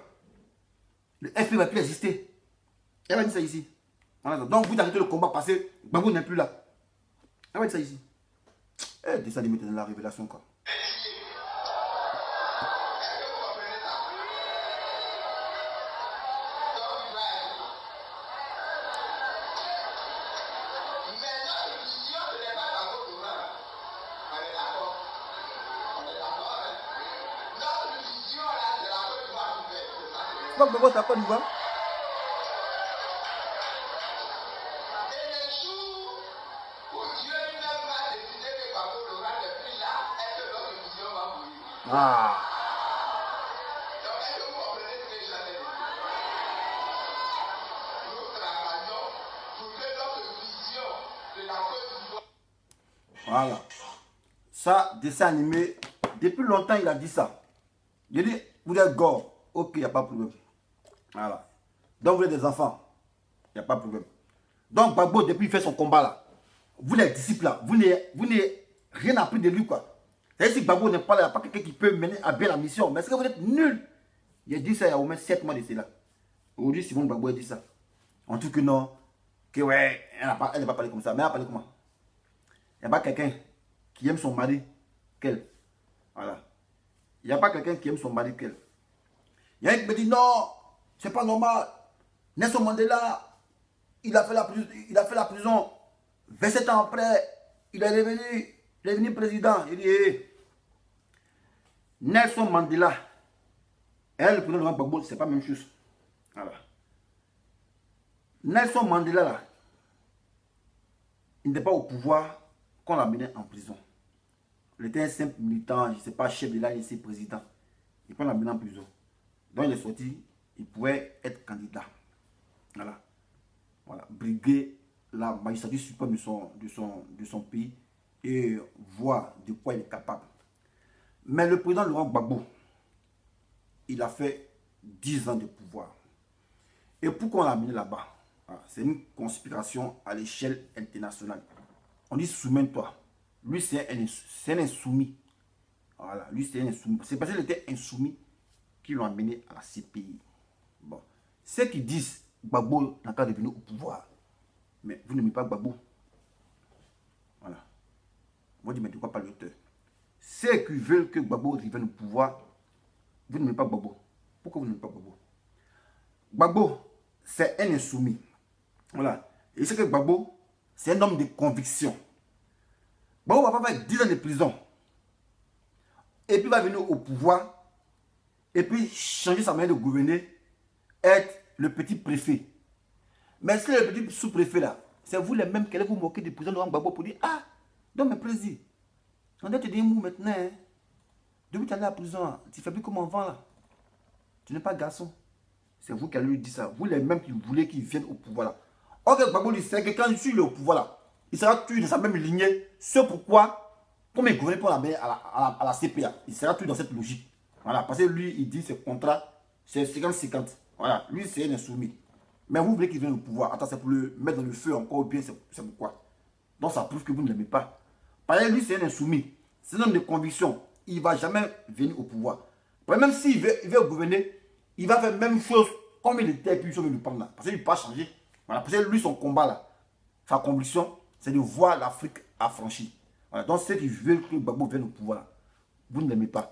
Le FP ne va plus exister. Elle va dire ça ici. Voilà. Donc vous arrêtez le combat parce que Gbagbo n'est plus là. Elle va dire ça ici. Eh, descend de mettre dans la révélation, quoi. Pourquoi Gbagbo c'est à Côte d'Ivoire? Ah. Voilà. Ça, dessin animé, depuis longtemps il a dit ça. Il dit, vous êtes gore, ok, il n'y a pas de problème. Voilà. Donc vous êtes des enfants, il n'y a pas de problème. Donc Gbagbo, depuis il fait son combat là, vous les disciples là, vous n'avez rien appris de lui, quoi. C'est-à-dire si Gbagbo n'est pas là, il n'y a pas quelqu'un qui peut mener à bien la mission. Mais est-ce que vous êtes nuls? Il a dit ça il y a au moins 7 mois de cela. Aujourd'hui, Simone Gbagbo a dit ça. En tout cas, non. Que ouais, elle n'est pas parlé comme ça. Mais elle a parlé comment? Il n'y a pas quelqu'un qui aime son mari qu'elle. Voilà. Il n'y a pas quelqu'un qui aime son mari qu'elle. Il y a un qui me dit non, c'est pas normal. Nelson Mandela, il a fait la prison. 27 ans après, il est devenu président. Il dit, hey, Nelson Mandela et le président de Gbagbo, c'est pas la même chose. Voilà. Nelson Mandela, là, il n'était pas au pouvoir qu'on l'a mené en prison. Il était un simple militant, je ne sais pas, chef de l'ANC, président. Et puis on l'a mené en prison. Donc il est sorti, il pouvait être candidat. Voilà. Voilà. Briguer la magistrature suprême de son pays et voir de quoi il est capable. Mais le président Laurent Gbagbo, il a fait 10 ans de pouvoir. Et pourquoi on l'a amené là-bas? C'est une conspiration à l'échelle internationale. On dit soumets-toi. Lui, c'est un insoumis. Voilà, lui, c'est un insoumis. C'est parce qu'il était insoumis qu'ils l'ont amené à la CPI. Bon. Ceux qui disent Gbagbo n'a qu'à revenir au pouvoir. Mais vous n'aimez pas Gbagbo. Voilà. Moi, je dis, mais de quoi parle l'auteur? Ceux qui veulent que Gbagbo revienne au pouvoir, vous n'aimez pas Gbagbo. Pourquoi vous n'aimez pas Gbagbo? Gbagbo, c'est un insoumis. Voilà. Et c'est que Gbagbo, c'est un homme de conviction. Gbagbo va pas faire 10 ans de prison. Et puis il va venir au pouvoir. Et puis changer sa manière de gouverner. Être le petit préfet. Mais est-ce que le petit sous-préfet là, c'est vous les mêmes qui allez vous moquer du président Laurent Gbagbo pour dire, ah, donc mes présidents, on doit te dire mou maintenant. Hein. Depuis que tu es allé à la prison, tu fais plus comme avant là. Tu n'es pas garçon. C'est vous qui allez lui dire ça. Vous les mêmes qui voulez qu'il vienne au pouvoir là. Ok, Gbagbo dit, c'est que quand je suis au pouvoir là, il sera toujours dans sa même lignée. C'est pourquoi, comme il gouverne pour à la CPA, il sera toujours dans cette logique. Voilà, parce que lui, il dit, ce contrat, c'est 50-50. Voilà, lui, c'est un insoumis. Mais vous voulez qu'il vienne au pouvoir. Attends, c'est pour le mettre dans le feu encore bien, c'est pourquoi. Donc ça prouve que vous ne l'aimez pas. Parce que lui, c'est un insoumis. C'est un homme de conviction. Il ne va jamais venir au pouvoir. Même s'il veut gouverner, il va faire la même chose comme il était, puis il veut le prendre là. Parce qu'il ne peut pas changer. Voilà, parce que lui, son combat là, sa conviction, c'est de voir l'Afrique affranchie. Voilà, donc ceux qui veulent que Gbagbo vienne au pouvoir, vous ne l'aimez pas.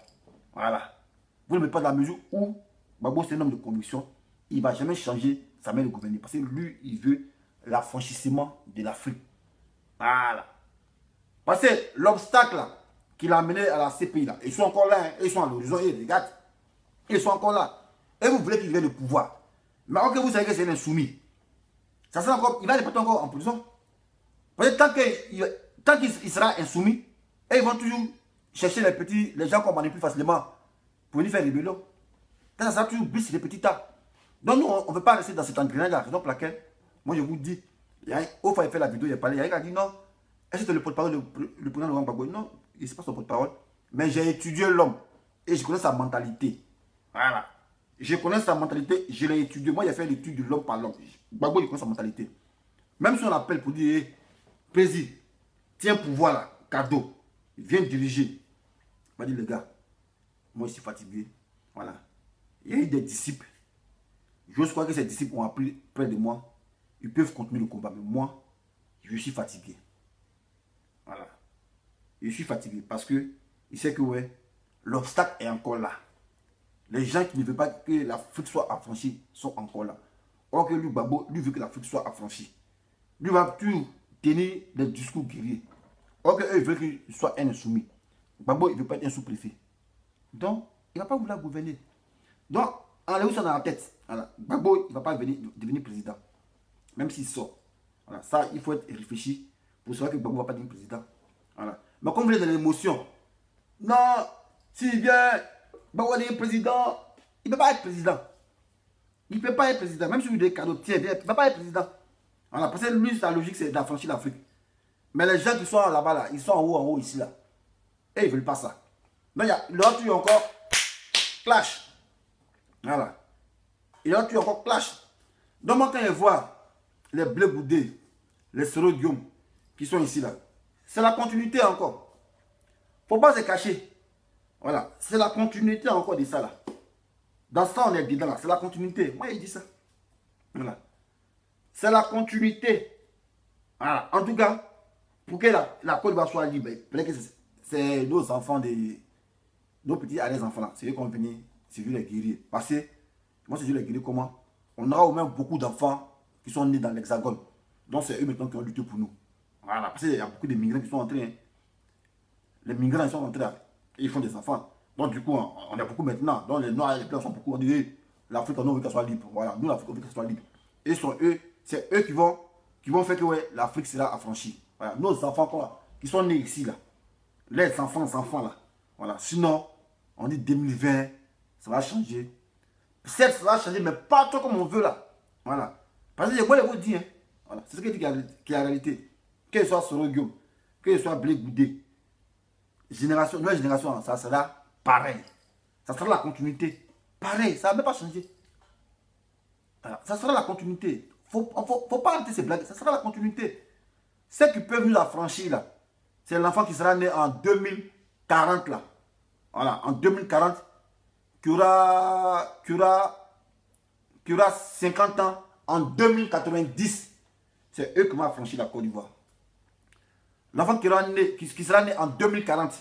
Voilà. Vous ne l'aimez pas dans la mesure où Gbagbo, c'est un homme de conviction. Il ne va jamais changer sa manière de gouverner. Parce que lui, il veut l'affranchissement de l'Afrique. Voilà. Parce que l'obstacle là, qu'il a amené à la CPI là, ils sont encore là, hein, ils sont à l'horizon, ils regardent. Ils sont encore là. Et vous voulez qu'il vienne au pouvoir. Mais ok, vous savez que c'est un insoumis. Ça sera encore, il va être encore en prison. Parce que tant qu'il sera insoumis, et ils vont toujours chercher les gens qu'on manipule facilement pour venir faire rébellion. Ça sera toujours bis les petits tas. Donc nous, on ne veut pas rester dans cet engrenage-là. Raison pour laquelle, moi je vous dis, au fois il fait la vidéo, il a parlé, il y a quelqu'un qui a dit non, est-ce que c'est le porte-parole, le président Laurent Gbagbo? Non, il n'est pas son porte-parole. Mais j'ai étudié l'homme et je connais sa mentalité. Voilà. Je connais sa mentalité, je l'ai étudié. Moi, j'ai fait l'étude de l'homme par l'homme. Gbagbo, il connaît sa mentalité. Même si on l'appelle pour dire, président, tiens pouvoir là, cadeau, viens diriger. Il m'a dit, les gars, moi je suis fatigué. Voilà. Il y a eu des disciples. J'ose croire que ces disciples ont appris près de moi. Ils peuvent continuer le combat. Mais moi, je suis fatigué. Voilà. Je suis fatigué parce que il sait que ouais, l'obstacle est encore là. Les gens qui ne veulent pas que l'Afrique soit affranchie sont encore là. Or que lui, Gbagbo, lui veut que l'Afrique soit affranchie. Lui va toujours tenir des discours guerriers. Or que eux, ils veulent qu'il soit un insoumis. Gbagbo, il ne veut pas être un sous-préfet. Donc, il ne va pas vouloir gouverner. Donc, enlevez ça dans la tête. Voilà. Gbagbo, il ne va pas devenir président. Même s'il sort. Voilà. Ça, il faut être réfléchi pour savoir que Gbagbo ne va pas devenir président. Voilà. Mais comme vous êtes dans l'émotion, non, s'il vient, Gbagbo va devenir président, il ne peut pas être président. Il ne peut pas être président. Même si vous avez des cadeaux, tiens, il ne peut pas être président. Voilà. Parce que lui, sa logique, c'est d'affranchir l'Afrique. Mais les gens qui sont là-bas, là, ils sont en haut, ici, là. Et ils ne veulent pas ça. Donc, il y a l'autre, il y a encore clash. Voilà. Il y a encore clash. Donc, moi, quand je vois les Blé Goudé, les Soro Guillaume, qui sont ici, là, c'est la continuité encore. Il ne faut pas se cacher. Voilà. C'est la continuité encore de ça, là. Dans ça, on est dedans, là. C'est la continuité. Moi, il dit ça. Voilà. C'est la continuité. Voilà. En tout cas, pour que la Côte d'Ivoire soit libre, c'est nos enfants, nos petits à les enfants là. C'est eux qui vont venir servir les guerriers. Parce que, moi, c'est les guerriers comment? On aura au moins beaucoup d'enfants qui sont nés dans l'Hexagone. Donc, c'est eux maintenant qui ont lutté pour nous. Voilà. Parce qu'il y a beaucoup de migrants qui sont entrés. Hein. Les migrants, ils sont entrés là. Et ils font des enfants. Donc, du coup, on a beaucoup maintenant. Donc, les Noirs et les Blancs sont beaucoup. On dit, l'Afrique, on veut qu'elle soit libre. Voilà. Nous, l'Afrique, on veut qu'elle soit libre. Et c'est eux qui vont faire que ouais, l'Afrique sera affranchie. Voilà. Nos enfants quoi, qui sont nés ici, là. Les enfants là. Voilà. Sinon, on dit 2020, ça va changer. Certes, ça va changer, mais pas trop comme on veut là. Voilà. Parce que moi, je vous dis, hein. Voilà. C'est ce que dit qui est la réalité. Que ce soit Soro Guillaume, que ce soit Blé Goudé, nouvelle génération, ça sera pareil. Ça sera la continuité. Pareil, ça ne va même pas changer. Voilà. Ça sera la continuité. Faut pas arrêter ces blagues. Ça sera la continuité. Ceux qui peuvent nous affranchir là, c'est l'enfant qui sera né en 2040 là. Voilà, en 2040, qui aura 50 ans en 2090. C'est eux qui vont affranchir la Côte d'Ivoire. L'enfant qui sera né en 2040,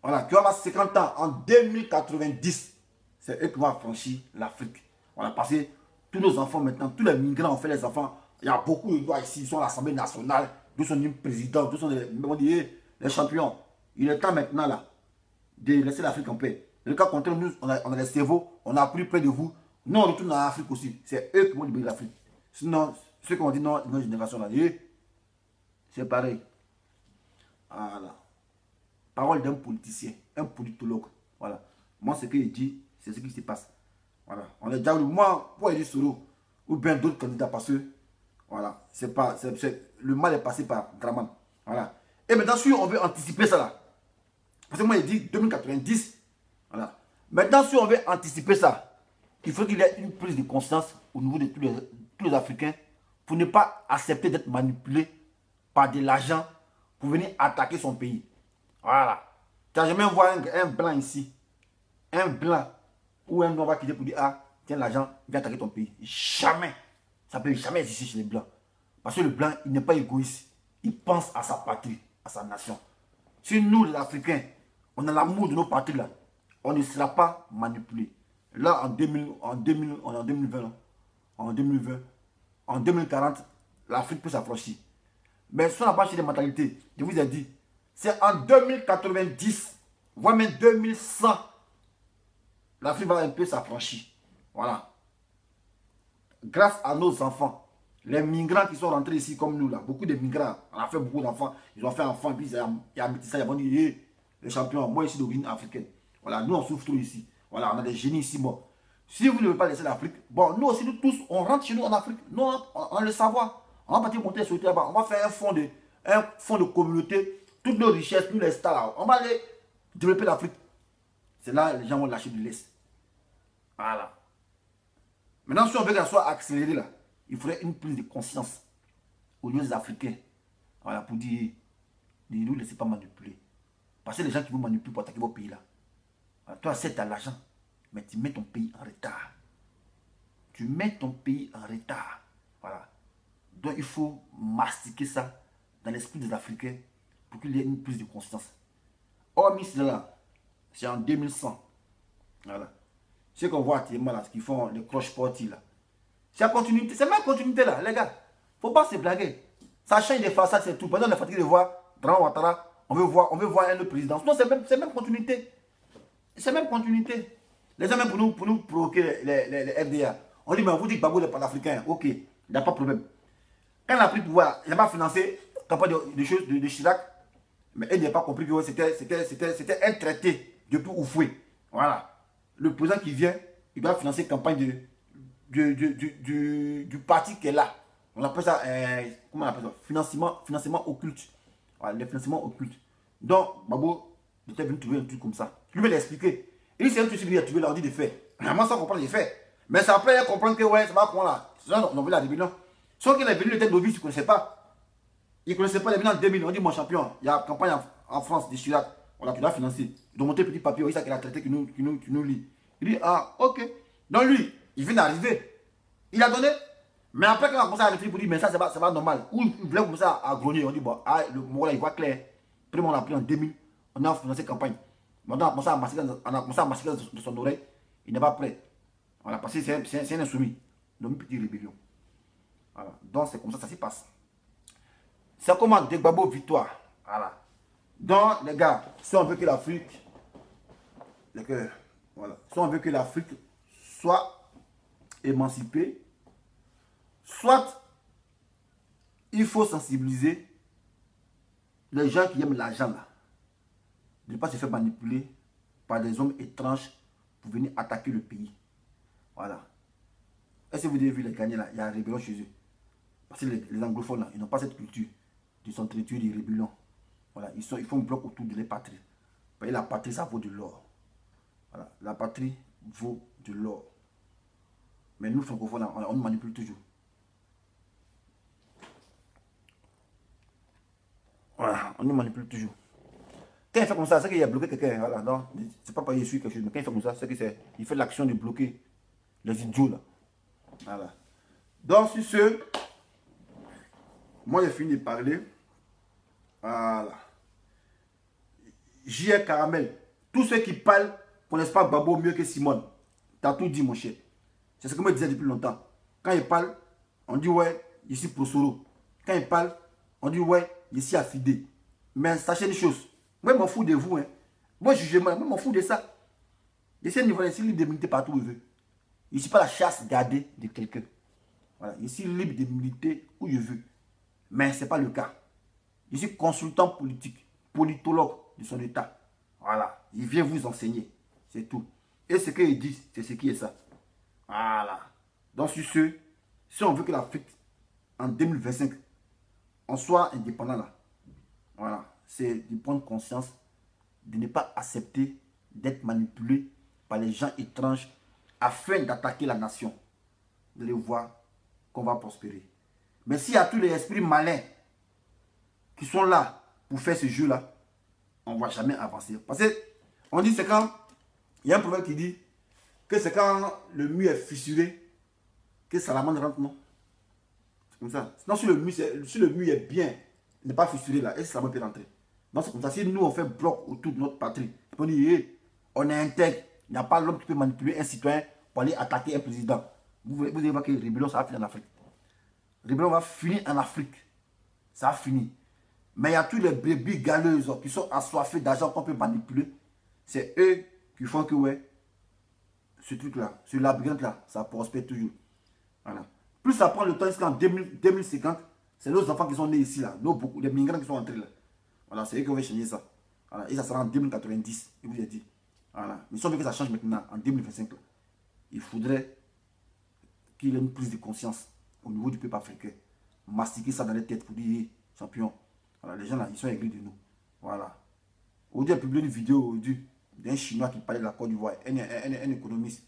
voilà, qui aura 50 ans en 2090, c'est eux qui vont affranchir l'Afrique. Voilà, parce que tous nos enfants maintenant, tous les migrants ont fait les enfants. Il y a beaucoup de doigts ici, ils sont à l'Assemblée nationale, ils sont des présidents, ils sont les champions. Il est temps maintenant là de laisser l'Afrique en paix. Le cas contraire, nous, on a les cerveaux, on a appris près de vous. Nous, on retourne en Afrique aussi. C'est eux qui vont libérer l'Afrique. Sinon, ceux qui ont dit non, une génération là, c'est pareil. Voilà. Parole d'un politicien, un politologue. Voilà. Moi, ce qu'il dit, c'est ce qui se passe. Voilà. On est déjà eu, moi, pour Elie Soro, ou bien d'autres candidats, parce que, voilà, le mal est passé par Draman. Voilà. Et maintenant, si on veut anticiper ça là, parce que moi, il dit 2090, voilà. Maintenant, si on veut anticiper ça, il faut qu'il y ait une prise de conscience au niveau de tous les Africains pour ne pas accepter d'être manipulé par de l'argent pour venir attaquer son pays. Voilà. Tu n'as jamais vu un blanc ici, un blanc ou un noir va quitter pour dire ah, tiens l'argent, viens attaquer ton pays. Jamais. Ça ne peut jamais exister chez les blancs. Parce que le blanc, il n'est pas égoïste. Il pense à sa patrie, à sa nation. Si nous, les Africains, on a l'amour de nos patries là, on ne sera pas manipulé. Là, en 2020, en 2040, l'Afrique peut s'affranchir. Mais si on n'a pas acheté des mentalités, je vous ai dit, c'est en 2090, voire même 2100, l'Afrique va un peu s'affranchir. Voilà. Grâce à nos enfants, les migrants qui sont rentrés ici comme nous, là, beaucoup de migrants, on a fait beaucoup d'enfants, ils ont fait enfants, puis il y a mis ça, ils vont dire, hey, les champions, moi ici d'origine africaine. Voilà, nous on souffre trop ici. Voilà, on a des génies ici, bon. Si vous ne voulez pas laisser l'Afrique, bon, nous aussi, nous tous, on rentre chez nous en Afrique. Nous, on a le savoir. On va partir monter sur le là-bas. On va faire un fonds de communauté. Toutes nos richesses, tous les stars là. On va aller développer l'Afrique. C'est là les gens vont lâcher de l'Est. Voilà. Maintenant, si on veut qu'elle soit accélérée là, il faudrait une prise de conscience au niveau des Africains. Voilà, pour dire, ne nous laissez pas manipuler. Parce que les gens qui vous manipulent pour attaquer vos pays là, toi, c'est à l'argent, mais tu mets ton pays en retard. Tu mets ton pays en retard. Voilà. Donc, il faut mastiquer ça dans l'esprit des Africains pour qu'il y ait une prise de conscience. Hormis cela, c'est en 2100. Voilà. Ce qu'on voit actuellement là, ce qu'ils font, les croche-portis là. C'est la continuité, c'est même continuité là, les gars. Faut pas se blaguer. Ça change des façades, c'est tout. Par exemple, on est fatigué de voir Dran Ouattara, on veut voir un autre président. Non, c'est même continuité. C'est même continuité. Les gens, même pour nous provoquer les FDA, on dit, mais vous dites que Gbagbo est panafricain. Ok, il n'y a pas de problème. Quand il a pris le pouvoir, il n'a pas financé la campagne de Chirac, mais il n'a pas compris que c'était un traité depuis Oufoué. Voilà. Le président qui vient, il doit financer la campagne du parti qui est là. On appelle ça, comment on appelle ça? Financement occulte. Voilà, le financement occulte. Donc, Gbagbo était venu trouver un truc comme ça. Je lui ai expliqué. Il dit, c'est un truc qu'il a trouvé, l'ordi de fait. Vraiment, ça comprend les faits. Mais ça après, comprendre que, ouais, c'est pas comment là. C'est ça, on veut la rébellion. Sauf qu'il est venu, il était novice, il ne connaissait pas. Il ne connaissait pas, il est venu en 2000. On dit, mon champion, il y a une campagne en France de Chirac. Voilà, tu dois financer. Donc, monter petit papier, oui, ça qu'il a traité, qui nous lit. Il dit, ah, ok. Donc, lui, il vient d'arriver. Il a donné. Mais après, quand on a commencé à réfléchir pour dire, mais ça, c'est pas normal. Ou il voulait commencer à grogner. On dit, bon, ah, le mot là, il voit clair. Après, on l'a pris en 2000. On a financé campagne. Maintenant, on a commencé à masquer de son oreille. Il n'est pas prêt. Voilà, parce que c'est un insoumis. Donc, une petite rébellion. Voilà. Donc, c'est comme ça que ça se passe. C'est comment de Gbagbo victoire. Voilà. Donc, les gars, si on veut que l'Afrique, voilà, si on veut que l'Afrique soit émancipée, soit il faut sensibiliser les gens qui aiment l'argent là, de ne pas se faire manipuler par des hommes étranges pour venir attaquer le pays. Voilà. Est-ce que vous avez vu les gagnants là? Il y a un rébellion chez eux. Parce que les anglophones là, ils n'ont pas cette culture de s'entretuer des rébellions. Voilà. Ils font un bloc autour de la patrie. Et la patrie, ça vaut de l'or. Voilà. La patrie vaut de l'or. Mais nous, francophones, on nous manipule toujours. Voilà, on nous manipule toujours. Quand il fait comme ça, c'est qu'il a bloqué quelqu'un. Voilà, non, c'est pas parce qu'il suit quelque chose, mais quand il fait comme ça, c'est qu'il fait l'action de bloquer les idiots là. Voilà. Donc, sur ce, moi j'ai fini de parler. Voilà. J.R. Caramel. Tous ceux qui parlent ne connaissent pas Gbagbo mieux que Simone. T'as tout dit, mon cher. C'est ce que moi je disais depuis longtemps. Quand il parle, on dit ouais, ici Prosoro. Quand il parle, on dit ouais, ici Affidé. Mais sachez une chose. Moi, je m'en fous de vous. Hein. Moi, jugez-moi. Moi, je m'en fous de ça. J'essaie de niveau ici libre de militer partout où je veux. Je ne suis pas la chasse gardée de quelqu'un. Voilà. Je suis libre de militer où je veux. Mais ce n'est pas le cas. Je suis consultant politique, politologue de son état. Voilà. Il vient vous enseigner. C'est tout. Et ce qu'il dit, c'est ce qui est ça. Voilà. Donc, sur ce, si on veut que l'Afrique, en 2025, on soit indépendant là. Voilà. C'est de prendre conscience, de ne pas accepter d'être manipulé par les gens étranges afin d'attaquer la nation. Vous allez voir qu'on va prospérer. Mais s'il y a tous les esprits malins qui sont là pour faire ce jeu-là, on ne va jamais avancer. Parce qu'on dit c'est quand, il y a un proverbe qui dit que c'est quand le mur est fissuré que Salamandre rentre, non? C'est comme ça. Sinon, si le mur est bien, il n'est pas fissuré là, et Salamandre peut rentrer. Donc c'est comme ça. Si nous on fait bloc autour de notre patrie, on dit hey, on est intègre, il n'y a pas l'homme qui peut manipuler un citoyen pour aller attaquer un président. Vous allez voir que la rébellion ça va finir en Afrique. La rébellion va finir en Afrique. Ça va finir. Mais il y a tous les brebis galeuses qui sont assoiffés d'argent qu'on peut manipuler. C'est eux qui font que ouais, ce truc-là, ce labyrinthe-là, ça prospère toujours. Voilà. Plus ça prend le temps jusqu'en 2050, c'est nos enfants qui sont nés ici, là, les migrants qui sont entrés là. Voilà, c'est eux qui vont changer ça. Voilà, et ça sera en 2090, je vous ai dit. Voilà. Mais si on veut que ça change maintenant, en 2025, là, il faudrait qu'il y ait une prise de conscience au niveau du peuple africain. Mastiquer ça dans les têtes pour dire, champion. Voilà, les gens là, ils sont aigris de nous. Voilà. Aujourd'hui, j'ai publié une vidéo aujourd'hui d'un Chinois qui parlait de la Côte d'Ivoire, un économiste.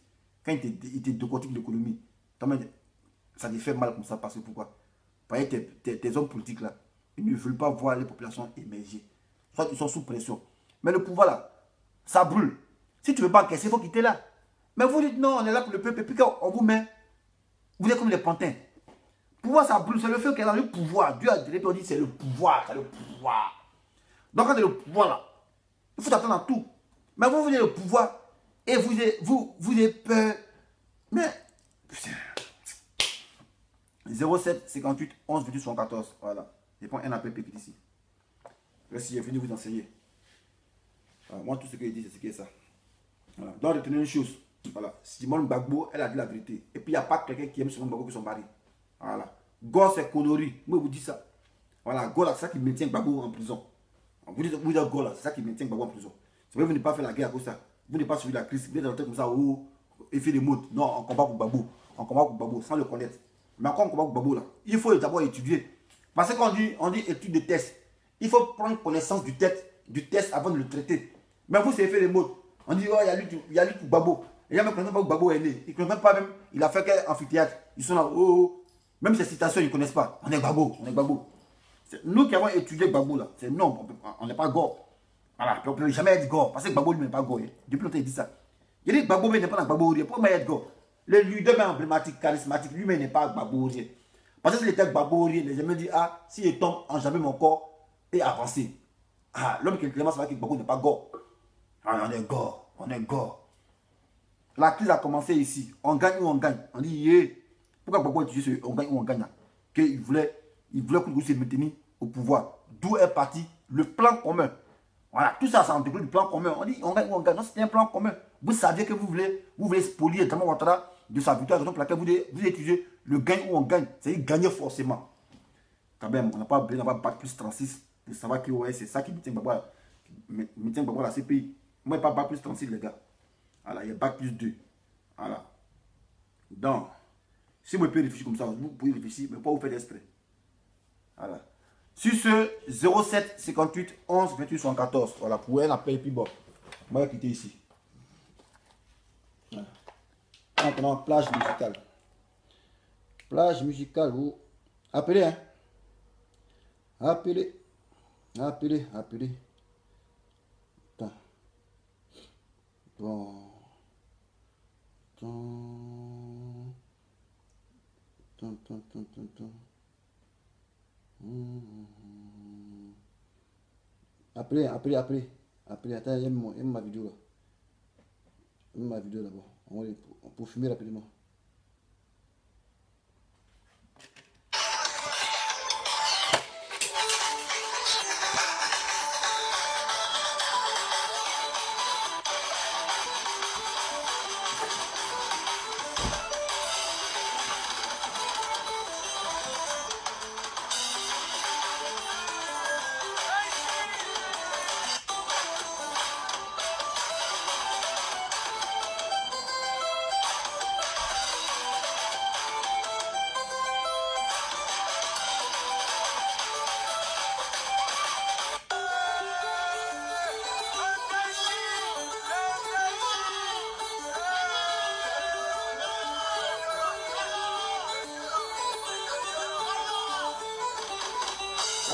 Quand il te décortique l'économie, ça te fait mal comme ça parce que pourquoi? Parce que tes hommes politiques là, Ils ne veulent pas voir les populations émerger. Soit ils sont sous pression. Mais le pouvoir là, ça brûle. Si tu ne veux pas encaisser, il faut quitter là. Mais vous dites non, on est là pour le peuple. Et puis quand on vous met, vous êtes comme les pantins. Le pouvoir, ça brûle. C'est le fait qu'il est dans le pouvoir. Dieu a dit, on dit c'est le pouvoir. C'est le pouvoir. Donc quand il y a le pouvoir là, il faut attendre à tout. Mais vous venez le pouvoir et vous avez peur. Mais, putain. 07 58 11 28 74. Voilà. Je prends un appel pépique ici. Là, si j'ai venu vous enseigner. Voilà. Moi, tout ce que je dis, c'est ce qui est ça. Voilà. Donc, retenez une chose. Voilà. Simone Gbagbo, elle a dit la vérité. Et puis, il n'y a pas quelqu'un qui aime Simone Gbagbo que son mari. Voilà. Gore, c'est connerie. Moi, je vous dis ça. Voilà. Gore, c'est ça qui maintient Gbagbo en prison. Vous dites Gore, c'est ça qui maintient Gbagbo en prison. C'est vrai que vous n'avez pas fait la guerre à cause de ça. Vous n'avez pas suivi la crise. Vous êtes rentré comme ça, oh, effet de mode. Non, on combat pour Gbagbo. On combat pour Gbagbo sans le connaître. Mais encore on combat pour Gbagbo là. Il faut d'abord étudier. Parce qu'on dit étude de test. Il faut prendre connaissance du test avant de le traiter. Mais vous, c'est effet de mode. On dit, oh, il y a lui pour Gbagbo. Les gens ne connaissent pas où Gbagbo est né. Ils ne connaissent même pas même. Il a fait quel amphithéâtre. Ils sont là, oh. Même ces citations, ils ne connaissent pas. On est Gbagbo, on est Gbagbo. Nous qui avons étudié Gbagbo là, c'est non, on n'est pas Gore. Voilà, on ne peut jamais être Gore. Parce que Gbagbo lui n'est pas Gore. Hein. Depuis longtemps, il dit ça. Il dit Gbagbo n'est pas dans Gbagbo. Pourquoi il être Gore? Le leader emblématique, charismatique, lui-même n'est pas Gbagbo. Parce que s'il était Gbagbo, les gens me disent, ah, s'il tombe, en jamais mon corps est avancé. Ah, l'homme qui est clément, c'est vrai que Gbagbo n'est pas Gore. Ah, on est Gore, on est Gore. La crise a commencé ici. On gagne ou on gagne. On dit, yeah. Pourquoi Gbagbo utilise ce on gagne ou on gagne? Qu'il voulait que vous se maintenir au pouvoir. D'où est parti le plan commun. Voilà, tout ça, c'est en découle du plan commun. On dit, on gagne ou on gagne. Non, c'était un plan commun. Vous saviez que vous voulez spolier Dramane Ouattara de sa victoire, raison pour laquelle vous utilisez le gagne ou on gagne. C'est-à-dire gagner forcément. Quand même, on n'a pas besoin d'avoir bac plus 36 pour savoir que ouais, c'est ça qui me tient Gbagbo à la CPI. Moi, il n'y a pas bac plus 36, les gars. Voilà, il y a bac plus 2. Voilà. Donc, si vous pouvez réfléchir comme ça, vous pouvez réfléchir, mais pas vous faire exprès. Voilà. Sur ce, 07 58 11 28 74. Voilà, pour un appel et puis bon. On va quitter ici. Voilà. Maintenant, plage musicale. Plage musicale, vous appelez, hein. Appelez. Appelez. Attends. Bon. Appelez. Attends, il y a ma vidéo là. Ma vidéo là-bas. On peut filmer rapidement.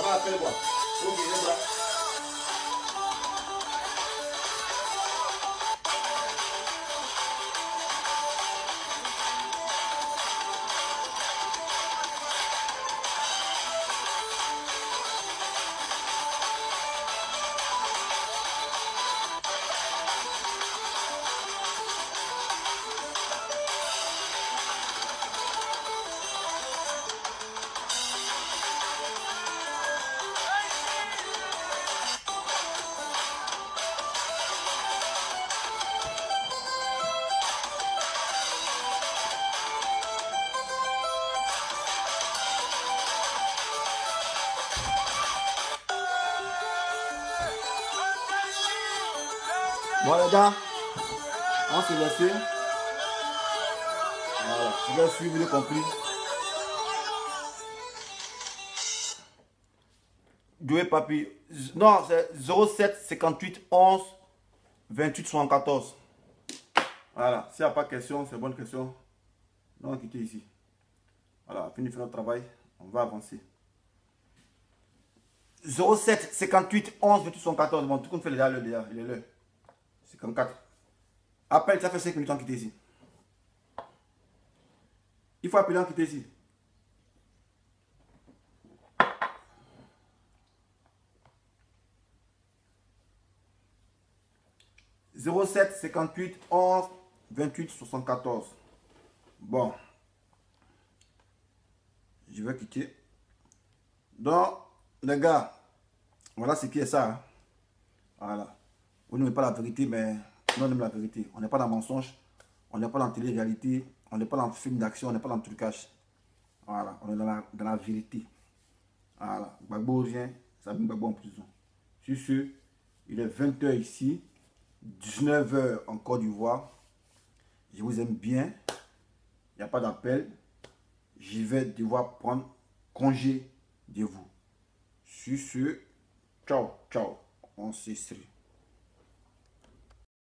Appelle-moi. Ok, les bras. Bon les gars, on s'est laissé. Voilà, je vais suivre le compris. Doué Papi. Non, c'est 07 58 11 28 74. Voilà, s'il n'y a pas de question, c'est bonne question. On va quitter ici. Voilà, fini de faire notre travail, on va avancer. 07 58 11 28 74. Bon, tout le monde fait déjà, il est l'heure. 54. Appelle, ça fait 5 minutes en quitter ici. Il faut appeler en quitter ici. « 07 58 11 28 74. » Bon. Je vais cliquer. Donc, les gars, voilà ce qui est ça. Hein. Voilà. Vous n'aimez pas la vérité, mais nous on aime la vérité. On n'est pas dans le mensonge, on n'est pas dans la télé-réalité, on n'est pas dans le film d'action, on n'est pas dans le trucage. Voilà, on est dans la vérité. Voilà, Gbagbo vient, ça met Gbagbo en prison. Sur ce, il est 20 h ici, 19 h en Côte d'Ivoire. Je vous aime bien, il n'y a pas d'appel. Je vais devoir prendre congé de vous. Sur ce, ciao, ciao, on s'est